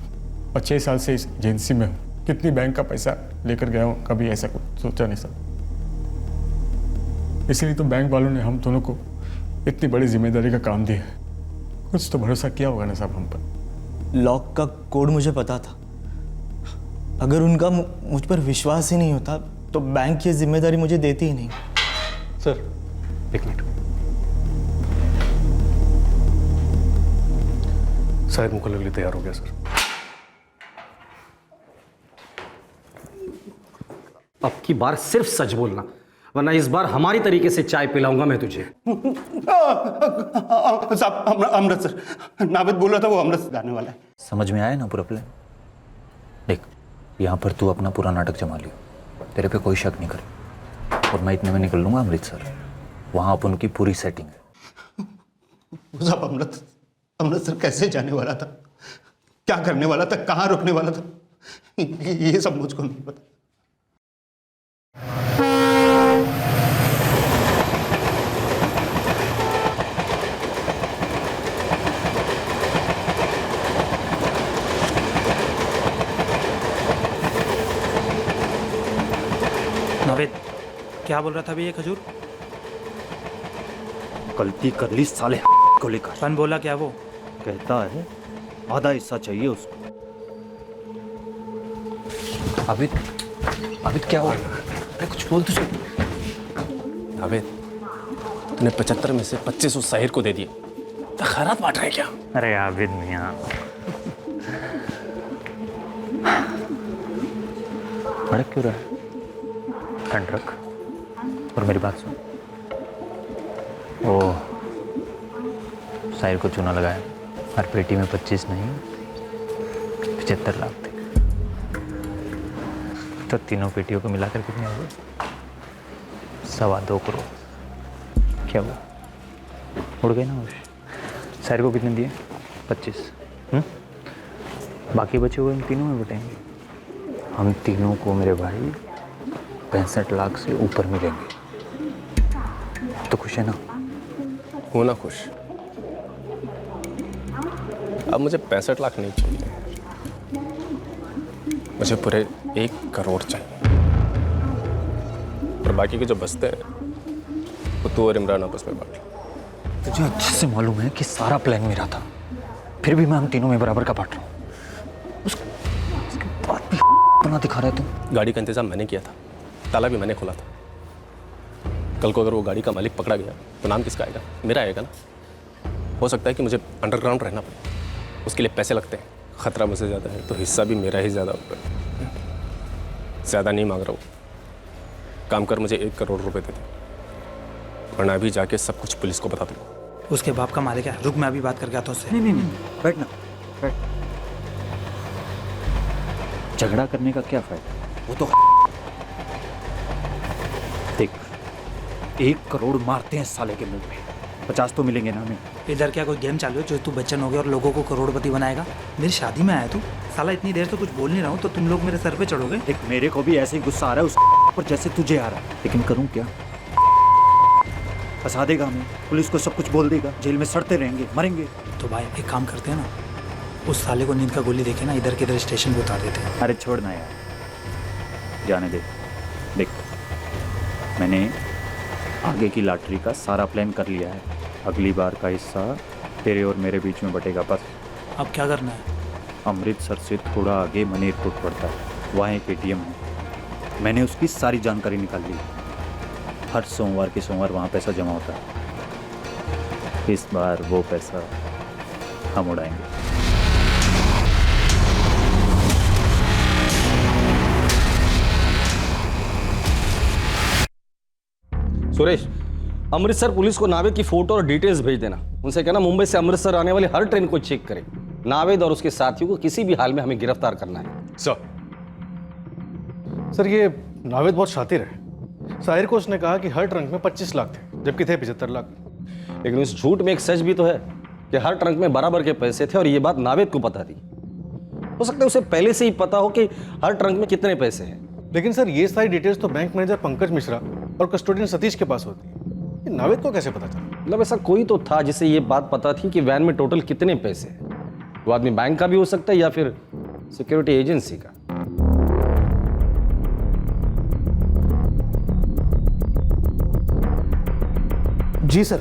और 6 साल से इस एजेंसी में हूँ। कितनी बैंक का पैसा लेकर गया हूँ, कभी ऐसा कुछ सोचा नहीं साहब। इसलिए तो बैंक वालों ने हम दोनों को इतनी बड़ी जिम्मेदारी का काम दिया है। कुछ तो भरोसा किया होगा ना साहब हम पर। लॉक का कोड मुझे पता था, अगर उनका मुझ पर विश्वास ही नहीं होता तो बैंक की जिम्मेदारी मुझे देती ही नहीं। सर एक मिनट, शायद मुकल्लम के लिए तैयार हो गया सर। अब की बार सिर्फ सच बोलना, वरना इस बार हमारी तरीके से चाय पिलाऊंगा मैं तुझे। साहब अमृतसर, नावेद बोल रहा था वो अमृतसर जाने वाला है। समझ में आया ना पूरा प्लान? देख, यहाँ पर तू अपना पूरा नाटक जमा लियो, तेरे पे कोई शक नहीं करे, और मैं इतने में निकल लूंगा अमृतसर। वहां अपन की पूरी सेटिंग है। वो सब अमृतसर कैसे जाने वाला था, क्या करने वाला था, कहाँ रुकने वाला था, ये सब मुझको नहीं पता। नावेद, क्या बोल रहा था अभी ये खजूर? गलती कर ली साले को लेकर। कौन बोला क्या वो? कहता है आधा हिस्सा चाहिए उसको। अभी क्या हुआ? अरे कुछ बोल तुझे। नावेद, तूने 75 में से 25 उस साहिर को दे दिए, तो खैरात बांट रहे क्या? अरे आबिद मियां, भड़क क्यों रहा है? ठंड रख और मेरी बात सुन। ओ साहिर को चूना लगाया, हर पेटी में 25 नहीं 75 लाख थे, तो तीनों पेटियों को मिलाकर कितने हो गए? 2.25 करोड़। क्या हुआ? उड़ गए ना। साहिर को कितने दिए? 25। बाकी बचे हुए हम तीनों में बटेंगे। हम तीनों को मेरे भाई 65 लाख से ऊपर मिलेंगे। तो खुश है ना? हो ना खुश। अब मुझे 65 लाख नहीं चाहिए, मुझे पूरे 1 करोड़ चाहिए। और बाकी के जो बचते हैं वो तू और इमरान आपस में बांट लो। तुझे अच्छे से मालूम है कि सारा प्लान मेरा था, फिर भी मैं हम तीनों में बराबर का बांट रहा हूँ। उसके बाद भी बना दिखा रहा है तुम। गाड़ी का इंतजाम मैंने किया था, ताला भी मैंने खोला था। कल को अगर वो गाड़ी का मालिक पकड़ा गया तो नाम किसका आएगा? मेरा आएगा ना। हो सकता है कि मुझे अंडरग्राउंड रहना पड़े, उसके लिए पैसे लगते हैं। खतरा मुझसे ज़्यादा है तो हिस्सा भी मेरा ही ज़्यादा होगा। ज़्यादा नहीं मांग रहा हूँ, काम कर मुझे 1 करोड़ रुपए दे दे, वरना अभी जाके सब कुछ पुलिस को बता दूँगा। उसके बाप का मालिक है। रुक, मैं अभी बात करके आता हूँ उससे। नहीं, बैठ ना, बैठ। झगड़ा करने का क्या फायदा? वो तो देख, 1 करोड़ मारते हैं साले के मुंह में, 50 तो मिलेंगे ना हमें। इधर क्या कोई गेम चालू है जो तू बच्चन हो गया और लोगों को करोड़पति बनाएगा? मेरी शादी में आया तू साला, इतनी देर तो कुछ बोल नहीं रहा हूँ तो तुम लोग मेरे सर पे चढ़ोगे। एक मेरे को भी ऐसे ही गुस्सा आ रहा है उस पर जैसे तुझे आ रहा है, लेकिन करूँ क्या? फंसा देगा हमें, पुलिस को सब कुछ बोल देगा, जेल में सड़ते रहेंगे, मरेंगे। तो भाई एक काम करते हैं ना, उस साले को नींद का गोली देके ना इधर के इधर स्टेशन पे उतार देते हैं। अरे छोड़ ना यार, जाने दे। देख, मैंने आगे की लॉटरी का सारा प्लान कर लिया है। अगली बार का हिस्सा तेरे और मेरे बीच में बटेगा बस। अब क्या करना है? अमृतसर से थोड़ा आगे मनेरपुर पड़ता है, वहाँ एक ATM है। मैंने उसकी सारी जानकारी निकाल ली। हर सोमवार के सोमवार वहाँ पैसा जमा होता है। इस बार वो पैसा हम उड़ाएंगे। सुरेश, अमृतसर पुलिस को नावेद की फोटो और डिटेल्स भेज देना। उनसे कहना मुंबई से अमृतसर आने वाली हर ट्रेन को चेक करें। नावेद और उसके साथियों को किसी भी हाल में हमें गिरफ्तार करना है। सर ये नावेद बहुत शातिर है। साहिर को उसने कहा कि हर ट्रंक में 25 लाख थे, जबकि थे 75 लाख। लेकिन इस झूठ में एक सच भी तो है कि हर ट्रंक में बराबर के पैसे थे और ये बात नावेद को पता थी। हो सकता है उसे पहले से ही पता हो कि हर ट्रंक में कितने पैसे हैं। लेकिन सर ये सारी डिटेल्स तो बैंक मैनेजर पंकज मिश्रा और कस्टोडियन सतीश के पास होती है। ये नावेद को कैसे पता चला? मतलब ऐसा कोई तो था जिसे ये बात पता थी कि वैन में टोटल कितने पैसे हैं। वो आदमी बैंक का भी हो सकता है या फिर सिक्योरिटी एजेंसी का। जी सर,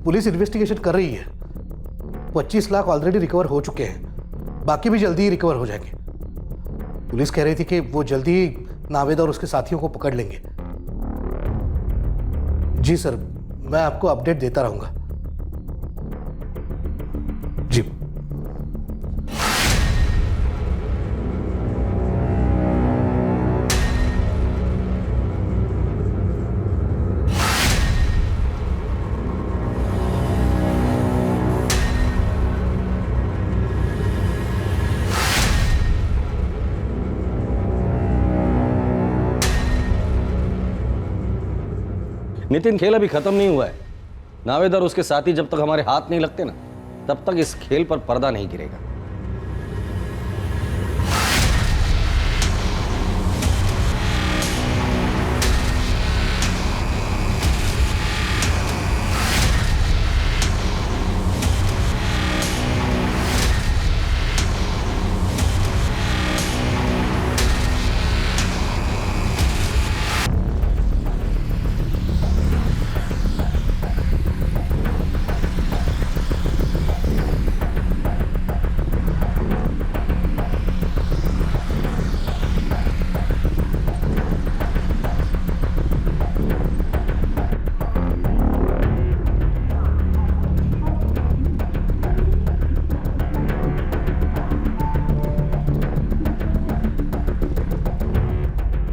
पुलिस इन्वेस्टिगेशन कर रही है। 25 लाख ऑलरेडी रिकवर हो चुके हैं, बाकी भी जल्दी ही रिकवर हो जाएंगे। पुलिस कह रही थी कि वो जल्दी ही नावेद और उसके साथियों को पकड़ लेंगे। जी सर, मैं आपको अपडेट देता रहूंगा। जी। नितिन, खेल अभी खत्म नहीं हुआ है। नावेद और उसके साथी जब तक हमारे हाथ नहीं लगते ना, तब तक इस खेल पर पर्दा नहीं गिरेगा।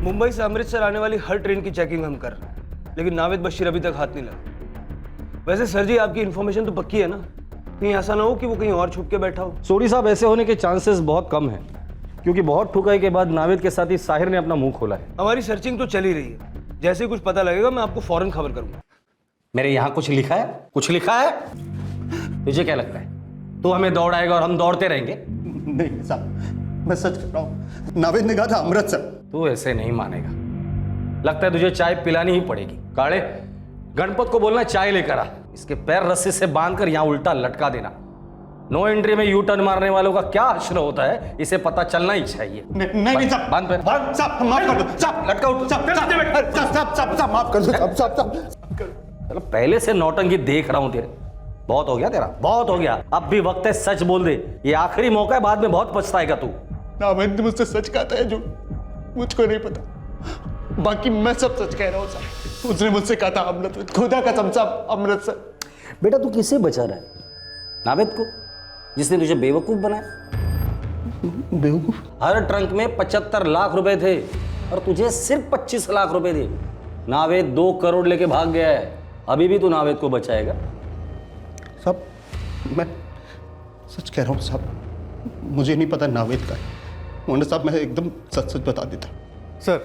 मुंबई से अमृतसर आने वाली हर ट्रेन की चेकिंग हम कर रहे हैं, लेकिन नावेद बशीर अभी तक हाथ नहीं लगा। वैसे सर जी, आपकी इन्फॉर्मेशन तो पक्की है ना? कहीं ऐसा ना हो कि वो कहीं और छुप के बैठा हो। सोडी साहब, ऐसे होने के चांसेस बहुत कम हैं, क्योंकि बहुत ठुकाई के बाद नावेद के साथ ही साहिर ने अपना मुंह खोला है। हमारी सर्चिंग तो चल ही रही है, जैसे ही कुछ पता लगेगा मैं आपको फौरन खबर करूंगा। मेरे यहाँ कुछ लिखा है? कुछ लिखा है? तुझे क्या लगता है तू हमें दौड़ाएगा और हम दौड़ते रहेंगे? नहीं साहब, मैं सच कर रहा हूँ। नावेद ने कहा था अमृतसर। तू ऐसे नहीं मानेगा, लगता है तुझे चाय पिलानी ही पड़ेगी। काले, गणपत को बोलना चाय लेकर आ, इसके पैर रस्सी से बांधकर यहाँ उल्टा लटका देना। नो एंट्री में यू टर्न मारने वालों का क्या हश्र होता है, इसे पता चलना ही चाहिए। नहीं साहब, बांध पैर। साहब माफ कर दो साहब, लटका उठ। साहब माफ कर दो साहब। चलो, पहले से नौटंकी देख रहा हूं तेरे, बहुत हो गया तेरा, बहुत हो गया। अब भी वक्त है सच बोल दे, ये आखिरी मौका है, बाद में बहुत पछताएगा तू। नावेद ने मुझसे सच कहता है, जो मुझको नहीं पता, बाकी मैं सब सच कह रहा हूँ साहब। उसने मुझसे कहा था अमृतसर, खुदा कसम साहब अमृतसर। बेटा तू किसे बचा रहा है? नावेद को, जिसने तुझे बेवकूफ बनाया? बेवकूफ? हर ट्रंक में 75 लाख रुपए थे और तुझे सिर्फ 25 लाख रुपए थे। नावेद 2 करोड़ लेके भाग गया है, अभी भी तू नावेद को बचाएगा? साहब मैं सच कह रहा हूँ साहब, मुझे नहीं पता नावेद का है, वरना साहब मैं एकदम सच सच बता देता। सर,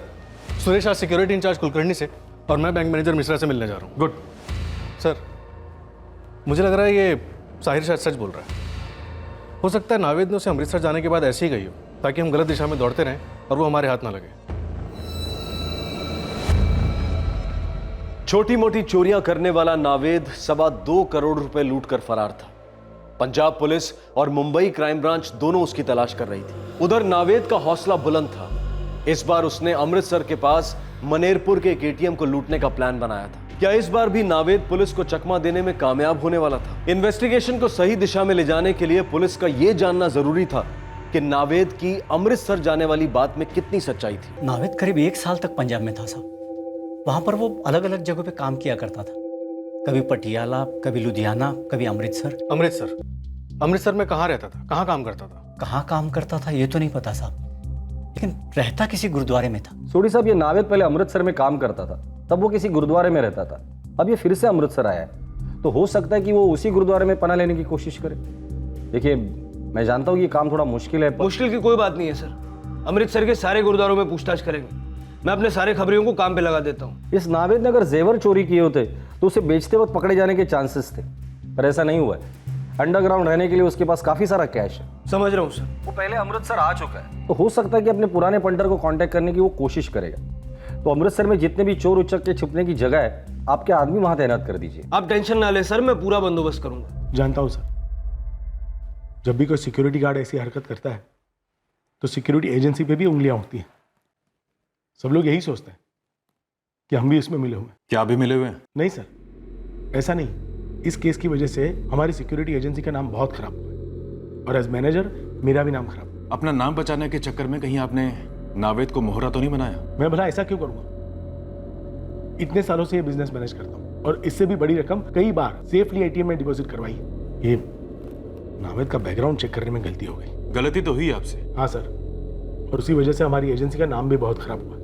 सुरेश आज सिक्योरिटी इंचार्ज कुलकर्णी से और मैं बैंक मैनेजर मिश्रा से मिलने जा रहा हूँ। गुड सर, मुझे लग रहा है ये साहिर शायद सच बोल रहा है। हो सकता है नावेद ने उसे अमृतसर जाने के बाद ऐसे ही गई हो, ताकि हम गलत दिशा में दौड़ते रहें और वो हमारे हाथ ना लगे। छोटी मोटी चोरियां करने वाला नावेद 2.25 करोड़ रुपए लूट कर फरार था। पंजाब पुलिस और मुंबई क्राइम ब्रांच दोनों उसकी तलाश कर रही थी। उधर नावेद का हौसला बुलंद था। इस बार उसने अमृतसर के पास मनेरपुर के एक एटीएम को लूटने का प्लान बनाया था। क्या इस बार भी नावेद पुलिस को चकमा देने में कामयाब होने वाला था? इन्वेस्टिगेशन को सही दिशा में ले जाने के लिए पुलिस का यह जानना जरूरी था कि नावेद की अमृतसर जाने वाली बात में कितनी सच्चाई थी। नावेद करीब 1 साल तक पंजाब में था साहब। वहां पर वो अलग अलग जगहों पे काम किया करता था, कभी पटियाला, कभी लुधियाना, कभी अमृतसर। अमृतसर में कहाँ रहता था, कहाँ काम करता था? कहाँ काम करता था ये तो नहीं पता साहब, लेकिन रहता किसी गुरुद्वारे में था। सोडी साहब, ये नावेद पहले अमृतसर में काम करता था, तब वो किसी गुरुद्वारे में रहता था। अब ये फिर से अमृतसर आया है, तो हो सकता है कि वो उसी गुरुद्वारे में पनाह लेने की कोशिश करे। देखिए, मैं जानता हूँ कि ये काम थोड़ा मुश्किल है, मुश्किल की कोई बात नहीं है सर। अमृतसर के सारे गुरुद्वारों में पूछताछ करेंगे। मैं अपने सारे खबरियों को काम पे लगा देता हूँ। इस नावेद ने अगर जेवर चोरी किए होते तो उसे बेचते वक्त पकड़े जाने के चांसेस थे, पर ऐसा नहीं हुआ है। अंडरग्राउंड रहने के लिए उसके पास काफी सारा कैश है। समझ रहा हूँ सर। वो पहले अमृतसर आ चुका है, तो हो सकता है कि अपने पुराने पंटर को कांटेक्ट करने की वो कोशिश करेगा। तो अमृतसर में जितने भी चोर उचक के छुपने की जगह है, आपके आदमी वहां तैनात कर दीजिए। आप टेंशन ना ले सर, मैं पूरा बंदोबस्त करूंगा। जानता हूँ सर, जब भी कोई सिक्योरिटी गार्ड ऐसी हरकत करता है तो सिक्योरिटी एजेंसी पे भी उंगलियां उठती हैं। सब लोग यही सोचते हैं कि हम भी इसमें मिले हुए। क्या भी मिले हुए हैं? नहीं सर, ऐसा नहीं। इस केस की वजह से हमारी सिक्योरिटी एजेंसी का नाम बहुत खराब हुआ है और एज मैनेजर मेरा भी नाम खराब हुआ। अपना नाम बचाने के चक्कर में कहीं आपने नावेद को मोहरा तो नहीं बनाया? मैं भला ऐसा क्यों करूंगा? इतने सालों से ये बिजनेस मैनेज करता हूँ और इससे भी बड़ी रकम कई बार सेफली एटीएम में डिपॉजिट करवाई है। ये नावेद का बैकग्राउंड चेक करने में गलती हो गई। गलती तो हुई आपसे? हाँ सर, और उसी वजह से हमारी एजेंसी का नाम भी बहुत खराब हुआ।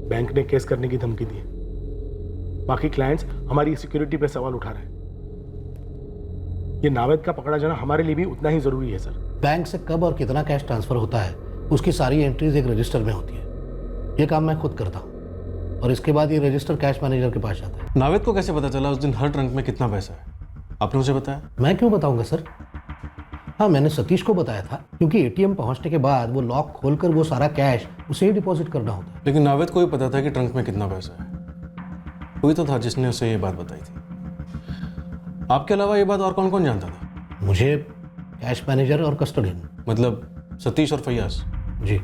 बैंक ने केस करने की धमकी दी है। बाकी क्लाइंट्स हमारी सिक्योरिटी पे सवाल उठा रहे हैं। ये नावेद का पकड़ा जाना हमारे लिए भी उतना ही जरूरी है सर। बैंक से कब और कितना कैश ट्रांसफर होता है, उसकी सारी एंट्रीज एक रजिस्टर में होती है। ये काम मैं खुद करता हूँ और इसके बाद ये रजिस्टर कैश मैनेजर के पास जाता है। नावेद को कैसे पता चला उस दिन हर ट्रंक में कितना पैसा है? आपने मुझे बताया? मैं क्यों बताऊंगा सर? हाँ, मैंने सतीश को बताया था, क्योंकि एटीएम पहुंचने के बाद वो लॉक खोलकर वो सारा कैश उसे ही डिपॉजिट करना होता है। लेकिन नावेद को भी पता था कि ट्रंक में कितना पैसा है। वही तो था जिसने उसे ये बात बताई थी। आपके अलावा ये बात और कौन कौन जानता था? मुझे, कैश मैनेजर और कस्टोडियन। मतलब सतीश और फैयाज? जी।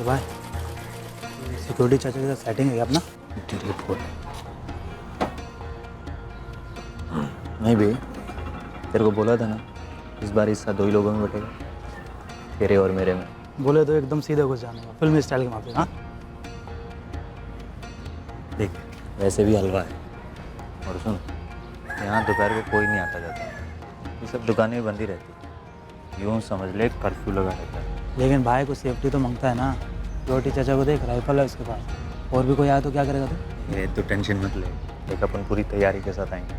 भाई सिक्योरिटी चाचा के साथ सेटिंग है क्या अपना? तेरी फोन नहीं भी, तेरे को बोला था ना इस बार हिस्सा 2 ही लोगों में बटेगा, तेरे और मेरे में। बोले तो एकदम सीधे घुस जाने का, फिल्मी स्टाइल के माफी। हाँ देख, वैसे भी हलवा है। और सुन, यहाँ दोपहर को कोई नहीं आता जाता, ये सब दुकानें बंद ही रहती, यूँ समझ ले कर्फ्यू लगा रहता है। लेकिन भाई को सेफ्टी तो मांगता है ना। सिक्योरिटी चाचा को देख, राइफल है उसके पास, और भी कोई आया तो क्या करेगा तू? ये तो टेंशन मत ले, देख अपन पूरी तैयारी के साथ आएंगे।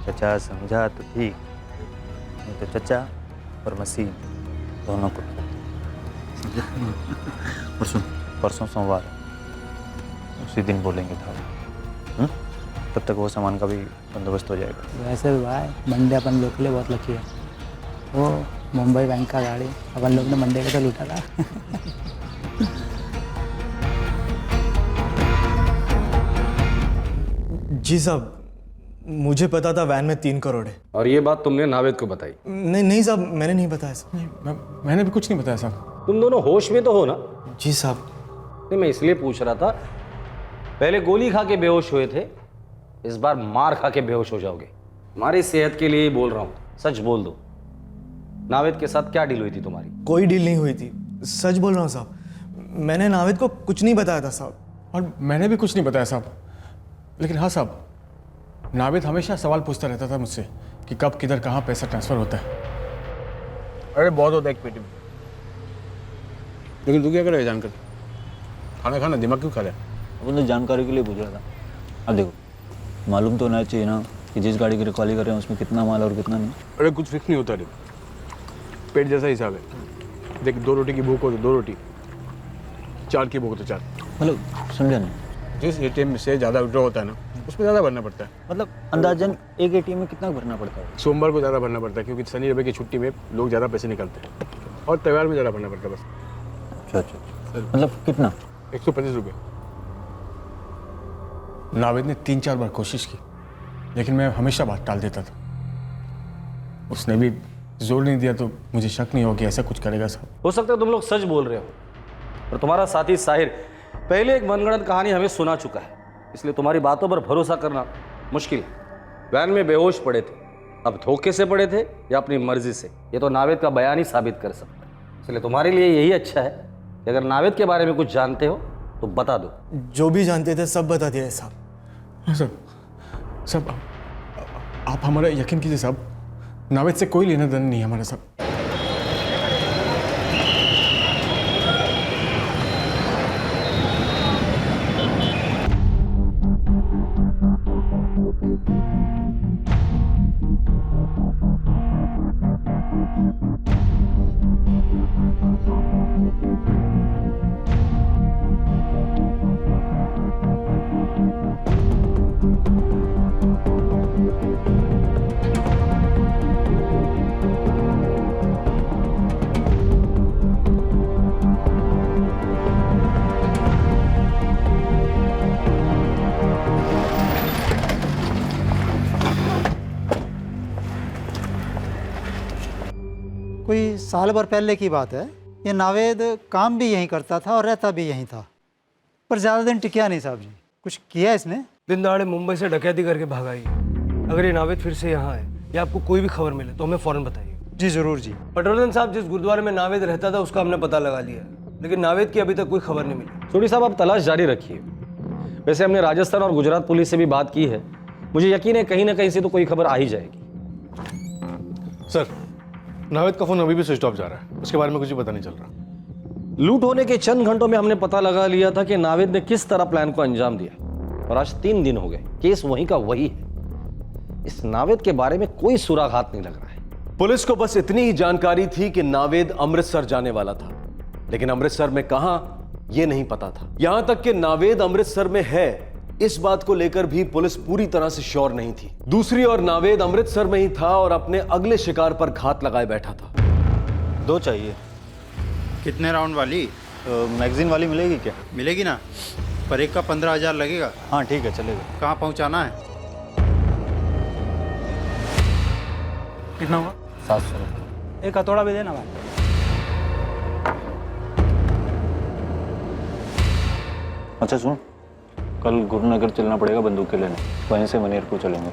चचा समझा तो ठीक, नहीं तो चचा और मसीह दोनों को। और सुन, परसों सोमवार उसी दिन बोलेंगे था, तब तक वो सामान का भी बंदोबस्त हो जाएगा। वैसे भी भाई मंडे अपन लोग के लिए बहुत लकी है। वो मुंबई बैंक का गाड़ी अपन लोग ने मंडे का तो लूटा था। जी साहब, मुझे पता था वैन में 3 करोड़ है। और ये बात तुमने नावेद को बताई? नहीं साहब, मैंने नहीं बताया साहब। मैंने भी कुछ नहीं बताया साहब। तुम दोनों होश में तो हो ना? जी साहब। नहीं, मैं इसलिए पूछ रहा था, पहले गोली खा के बेहोश हुए थे, इस बार मार खा के बेहोश हो जाओगे। हमारी सेहत के लिए ही बोल रहा हूँ, सच बोल दो। नावेद के साथ क्या डील हुई थी तुम्हारी? कोई डील नहीं हुई थी, सच बोल रहा हूँ साहब। मैंने नावेद को कुछ नहीं बताया था साहब। और मैंने भी कुछ नहीं बताया साहब। लेकिन हाँ साहब, नावेद हमेशा सवाल पूछता रहता था मुझसे कि कब किधर कहाँ पैसा ट्रांसफ़र होता है। अरे बहुत होता है एक पेटी में। लेकिन तू क्या करेगा जानकर? खाना खाना, दिमाग क्यों खा रहा है? अपन तो जानकारी के लिए पूछ रहा था। अब देखो, मालूम तो होना चाहिए ना कि जिस गाड़ी की रिकॉली कर रहे हैं उसमें कितना माल और कितना नहीं। अरे कुछ फिक्स नहीं होता रे, पेट जैसा हिसाब है। देख, 2 रोटी की भूख हो तो 2 रोटी, 4 की भूख हो तो 4। मतलब समझा नहीं? जिस एटीएम से ज़्यादा विड्रॉ होता है ना, उसमें ज़्यादा भरना पड़ता है। मतलब अंदाजन एक एटीएम में कितना भरना पड़ता है? सोमवार को ज़्यादा भरना पड़ता है, क्योंकि शनि रवि की छुट्टी में लोग ज़्यादा पैसे निकालते हैं, और त्यौहार में ज़्यादा भरना पड़ता है बस। अच्छा, मतलब कितना? 125 रुपये। नावेद ने 3-4 बार कोशिश की, लेकिन मैं हमेशा बात टाल देता था। उसने भी जोर नहीं दिया तो मुझे शक नहीं हो कि ऐसा कुछ करेगा साहब। हो सकता है तुम लोग सच बोल रहे हो, और तुम्हारा साथी साहिर पहले एक मनगढ़ंत कहानी हमें सुना चुका है, इसलिए तुम्हारी बातों पर भरोसा करना मुश्किल है। वैन में बेहोश पड़े थे, अब धोखे से पड़े थे या अपनी मर्जी से, ये तो नावेद का बयान ही साबित कर सकता है। इसलिए तुम्हारे लिए यही अच्छा है कि अगर नावेद के बारे में कुछ जानते हो तो बता दो। जो भी जानते थे सब बता दिया साहब। हाँ सब आप हमारा यकीन कीजिए साहब, नावेद से कोई लेना देना नहीं है हमारा साहब। कोई साल भर पहले की बात है। ये नावेद काम भी यहीं करता था और रहता भी यहीं था, पर ज़्यादा दिन टिकिया नहीं साहब जी। कुछ किया इसने? दिन दहाड़े मुंबई से डकैती करके भागा ही। अगर ये नावेद फिर से यहाँ है या आपको कोई भी खबर मिले तो हमें फ़ौरन बताइए। जी ज़रूर जी। पटवर्धन साहब, जिस गुरुद्वारे में नावेद रहता था उसका हमने पता लगा लिया, लेकिन नावेद की अभी तक कोई खबर नहीं मिली। सोडी साहब, आप तलाश जारी रखिए। वैसे हमने राजस्थान और गुजरात पुलिस से भी बात की है, मुझे यकीन है कहीं ना कहीं से तो कोई खबर आ ही जाएगी। सर, नावेद का फोन अभी भी स्विच ऑफ जा रहा है, उसके बारे में कुछ भी पता नहीं चल रहा। लूट होने के चंद घंटों में हमने पता लगा लिया था कि नावेद ने किस तरह प्लान को अंजाम दिया, और आज 3 दिन हो गए, केस वहीं का वही है। इस नावेद के बारे में कोई सुराग हाथ नहीं लग रहा है। पुलिस को बस इतनी ही जानकारी थी कि नावेद अमृतसर जाने वाला था, लेकिन अमृतसर में कहां यह नहीं पता था। यहां तक कि नावेद अमृतसर में है इस बात को लेकर भी पुलिस पूरी तरह से श्योर नहीं थी। दूसरी ओर नावेद अमृतसर में ही था और अपने अगले शिकार पर घात लगाए बैठा था। 2 चाहिए। कितने राउंड वाली? मैगजीन वाली मिलेगी क्या? मिलेगी ना, पर एक का 15,000 लगेगा। हाँ ठीक है, चलेगा। कहाँ पहुँचाना है? कितना हुआ? 700 रुपये। एक हथौड़ा भी देना भाई। अच्छा सुन, कल गुरुनगर चलना पड़ेगा बंदूक के लेने, वहीं से मनेरपुर चलेंगे।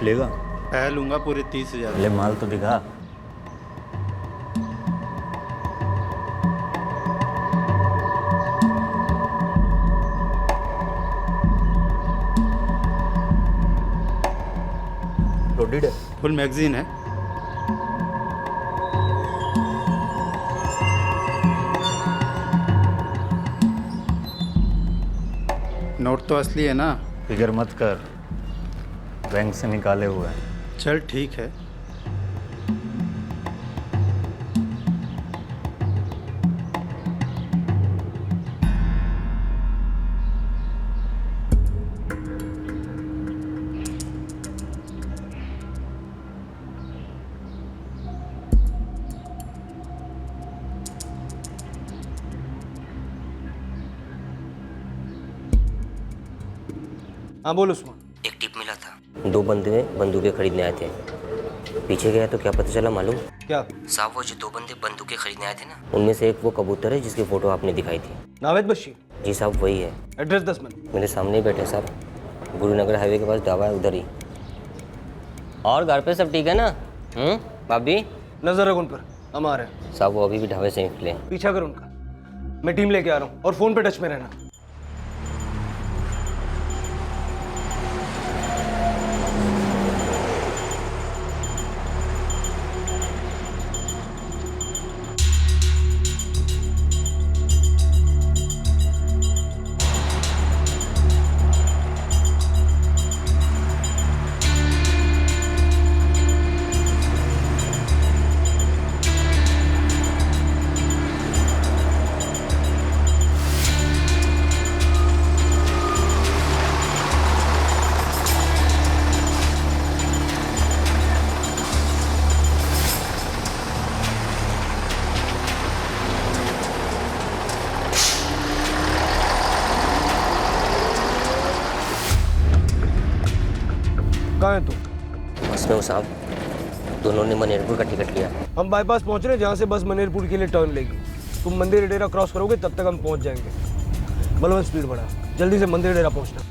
लेगा? पहले लूंगा पूरे 30,000। ले माल तो दिखा। लोडेड है? फुल मैगजीन है। नोट तो असली है ना? फिक्र मत कर, बैंक से निकाले हुए हैं। चल ठीक है। हाँ बोल उस्मान। एक टिप मिला था, 2 बंदे बंदूकें खरीदने आए थे। पीछे गया तो क्या पता चला मालूम? क्या? साहब वो जो 2 बंदे बंदूकें खरीदने आए थे ना, उनमें से एक वो कबूतर है जिसकी फोटो आपने दिखाई थी। नावेद बशीर? जी साहब वही है। Address 10 minute. मेरे सामने ही बैठे साहब, गुरुनगर हाईवे के पास ढाबा है, उधर ही। और घर पे सब ठीक है ना? भाभी नजर रख उन पर, हम आ रहे हैं। साहब वो अभी भी ढाबे से निकले। पीछा कर उनका, मैं टीम लेके आ रहा हूँ, और फोन पे टच में रहना। कहाँ है तू? बस में हो साहब, दोनों ने मनेरपुर का टिकट लिया। हम बाईपास पहुंच रहे हैं, जहाँ से बस मनेरपुर के लिए टर्न लेगी। तुम मंदिर डेरा क्रॉस करोगे तब तक हम पहुंच जाएंगे। बलवन स्पीड बढ़ा, जल्दी से मंदिर डेरा पहुंचना।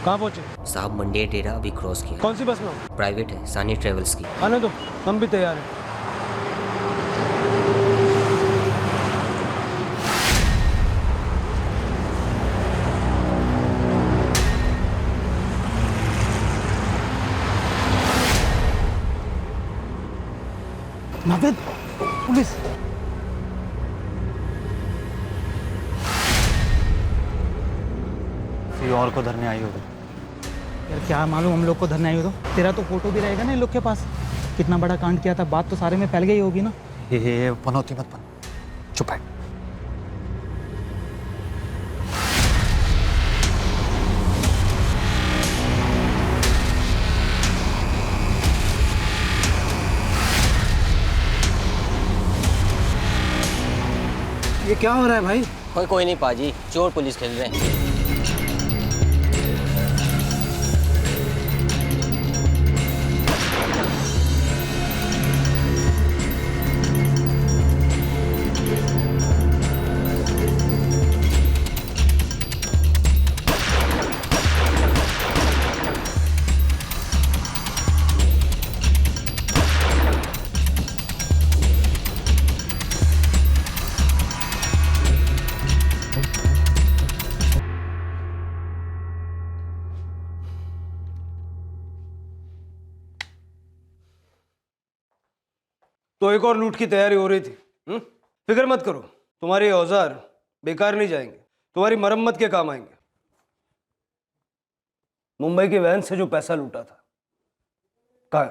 कहाँ पहुँचे? साहब मंडी टेरा अभी क्रॉस किया। कौन सी बस में हो? प्राइवेट है, सानी ट्रेवल्स की। आने दो, हम भी तैयार हैं। नावेद, पुलिस। किसी और को धरने आई होगी। यार क्या मालूम हम लोग को धरने आई हो तो। तेरा तो फोटो भी रहेगा ना इन लोग के पास। कितना बड़ा कांड किया था, बात तो सारे में फैल गई होगी ना। ये पनौती मत बन, चुप है। ये क्या हो रहा है भाई? कोई नहीं पाजी, चोर पुलिस खेल रहे हैं। तो एक और लूट की तैयारी हो रही थी। फिक्र मत करो, तुम्हारे औजार बेकार नहीं जाएंगे, तुम्हारी मरम्मत के काम आएंगे। मुंबई के वैन से जो पैसा लूटा था, कहाँ है?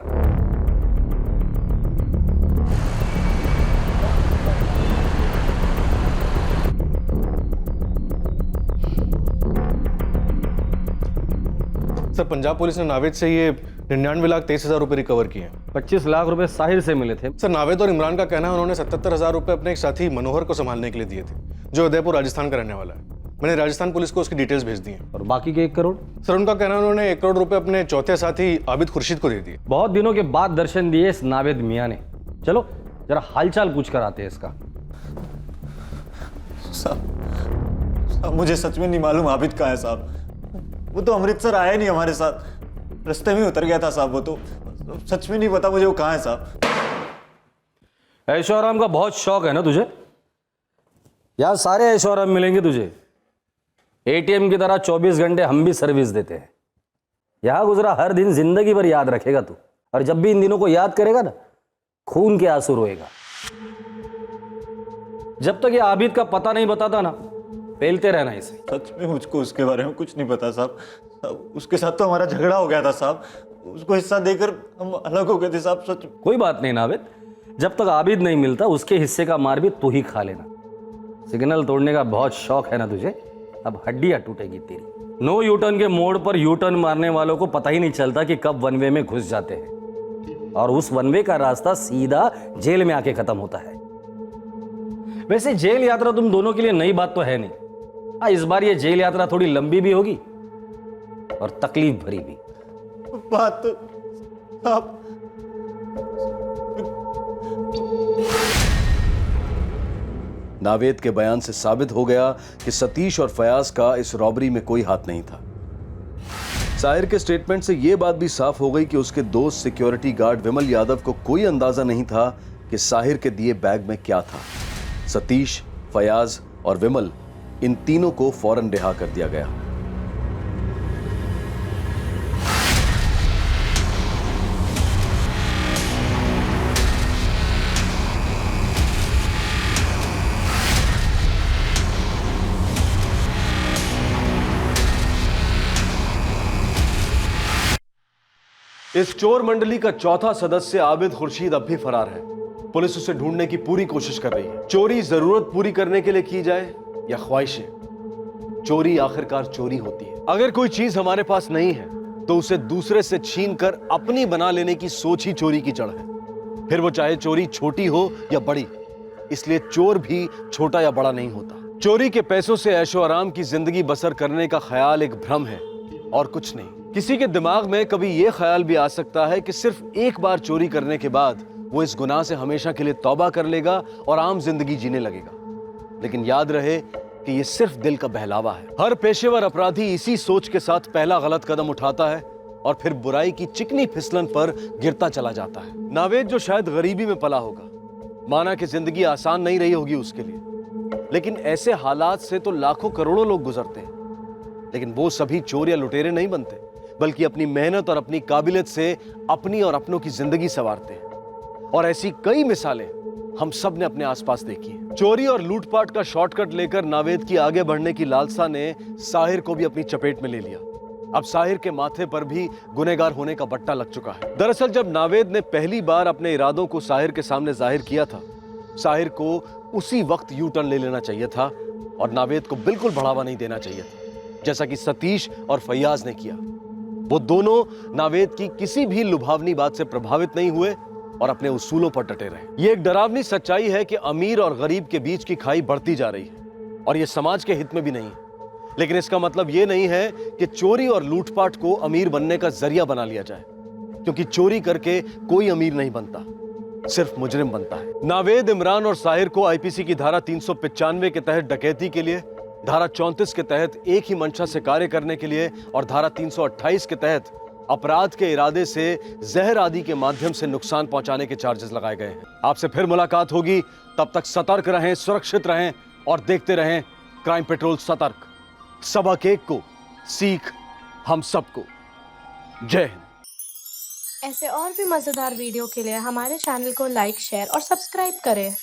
सर, पंजाब पुलिस ने नावेद से ये 99,23,000 रुपए रिकवर किए हैं। 25 लाख रुपए साहिर से मिले थे। सर, नावेद और इमरान का कहना है उन्होंने 77,000 रुपए अपने एक साथी मनोहर को संभालने के लिए दिए थे, जो उदयपुर राजस्थान का रहने वाला है। मैंने राजस्थान पुलिस को उसकी डिटेल्स भेज दी हैं। और बाकी के 1 करोड़? सर, उनका कहना है उन्होंने 1 करोड़ रुपए अपने चौथे साथी आबिद खुर्शीद को दे दिए। बहुत दिनों के बाद दर्शन दिए इस नावेद मियाँ ने। चलो जरा हालचाल पूछ कर आते हैं इसका। साहब, मुझे सच में नहीं मालूम आबिद कहाँ है साहब। वो तो अमृतसर आया नहीं हमारे साथ, रास्ते में उतर गया था साहब। वो तो सच में नहीं पता मुझे वो कहाँ है साहब। ऐशो आराम का बहुत शौक है ना तुझे? यार सारे ऐशो आराम मिलेंगे तुझे। एटीएम की तरह 24 घंटे हम भी सर्विस देते हैं। यहां गुजरा हर दिन जिंदगी भर याद रखेगा तू, और जब भी इन दिनों को याद करेगा ना, खून के आंसू रोएगा। जब तक ये आबिद का पता नहीं बताता ना, पेलते रहना इसे। सच में मुझको उसके बारे में कुछ नहीं पता साहब। उसके साथ तो हमारा झगड़ा हो गया था साहब। उसको हिस्सा देकर हम अलग हो गए थे साहब। सच कोई बात नहीं नावेद, जब तक आबिद नहीं मिलता उसके हिस्से का मार भी तू ही खा लेना। सिग्नल तोड़ने का बहुत शौक है ना तुझे, अब हड्डियां टूटेगी तेरी। नो यूटर्न के मोड़ पर यूटर्न मारने वालों को पता ही नहीं चलता कि कब वन वे में घुस जाते हैं, और उस वन वे का रास्ता सीधा जेल में आके खत्म होता है। वैसे जेल यात्रा तुम दोनों के लिए नई बात तो है नहीं। हाँ, इस बार ये जेल यात्रा थोड़ी लंबी भी होगी और तकलीफ भरी भी। बात तो आप नावेद के बयान से साबित हो गया कि सतीश और फयाज का इस रॉबरी में कोई हाथ नहीं था। साहिर के स्टेटमेंट से यह बात भी साफ हो गई कि उसके दोस्त सिक्योरिटी गार्ड विमल यादव को कोई अंदाजा नहीं था कि साहिर के दिए बैग में क्या था। सतीश, फयाज और विमल, इन तीनों को फौरन रिहा कर दिया गया। इस चोर मंडली का चौथा सदस्य आबिद खुर्शीद अब भी फरार है। पुलिस उसे ढूंढने की पूरी कोशिश कर रही है। चोरी जरूरत पूरी करने के लिए की जाए या ख्वाहिशें, चोरी आखिरकार चोरी होती है। अगर कोई चीज हमारे पास नहीं है तो उसे दूसरे से छीन कर अपनी बना लेने की सोच ही चोरी की जड़ है, फिर वो चाहे चोरी छोटी हो या बड़ी। इसलिए चोर भी छोटा या बड़ा नहीं होता। चोरी के पैसों से ऐशो आराम की जिंदगी बसर करने का ख्याल एक भ्रम है और कुछ नहीं। किसी के दिमाग में कभी यह ख्याल भी आ सकता है कि सिर्फ एक बार चोरी करने के बाद वो इस गुनाह से हमेशा के लिए तौबा कर लेगा और आम जिंदगी जीने लगेगा। लेकिन याद रहे, कि ये सिर्फ दिल का बहलावा है। हर पेशेवर अपराधी इसी सोच के साथ पहला गलत कदम उठाता है और फिर बुराई की चिकनी फिसलन पर गिरता चला जाता है। नावेद जो शायद गरीबी में पला होगा, माना कि जिंदगी आसान नहीं रही होगी उसके लिए, लेकिन ऐसे हालात से तो लाखों करोड़ों लोग गुजरते हैं। लेकिन वो सभी चोर या लुटेरे नहीं बनते, बल्कि अपनी मेहनत और अपनी काबिलियत से अपनी और अपनों की जिंदगी संवारते हैं। और ऐसी कई मिसालें हम सब ने अपने आसपास देखी हैं। चोरी और लूटपाट का शॉर्टकट लेकर नावेद की आगे बढ़ने की लालसा ने साहिर को भी अपनी चपेट में ले लिया। अब साहिर के माथे पर भी गुनहगार होने का बट्टा लग चुका है। दरअसल जब नावेद ने पहली बार अपने इरादों को साहिर के सामने जाहिर किया था, साहिर को उसी वक्त यू टर्न ले लेना चाहिए था और नावेद को बिल्कुल बढ़ावा नहीं देना चाहिए था, जैसा कि सतीश और फैयाज ने किया। वो दोनों नावेद की किसी भी लुभावनी बात से प्रभावित नहीं हुए और अपने उसूलों पर डटे रहे। ये एक डरावनी सच्चाई है कि अमीर और गरीब के बीच की खाई बढ़ती जा रही है और ये समाज के हित में भी नहीं है। लेकिन इसका मतलब ये नहीं है कि चोरी और लूटपाट को अमीर बनने का जरिया बना लिया जाए, क्योंकि चोरी करके कोई अमीर नहीं बनता, सिर्फ मुजरिम बनता है। नावेद, इमरान और साहिर को आईपीसी की धारा 395 के तहत डकैती के लिए, धारा 34 के तहत एक ही मंशा से कार्य करने के लिए और धारा 328 के तहत अपराध के इरादे से जहर आदि के माध्यम से नुकसान पहुंचाने के चार्जेस लगाए गए हैं। आपसे फिर मुलाकात होगी, तब तक सतर्क रहें, सुरक्षित रहें और देखते रहें क्राइम पेट्रोल सतर्क। सबक एक को, सीख हम सबको। जय हिंद। ऐसे और भी मजेदार वीडियो के लिए हमारे चैनल को लाइक, शेयर और सब्सक्राइब करें।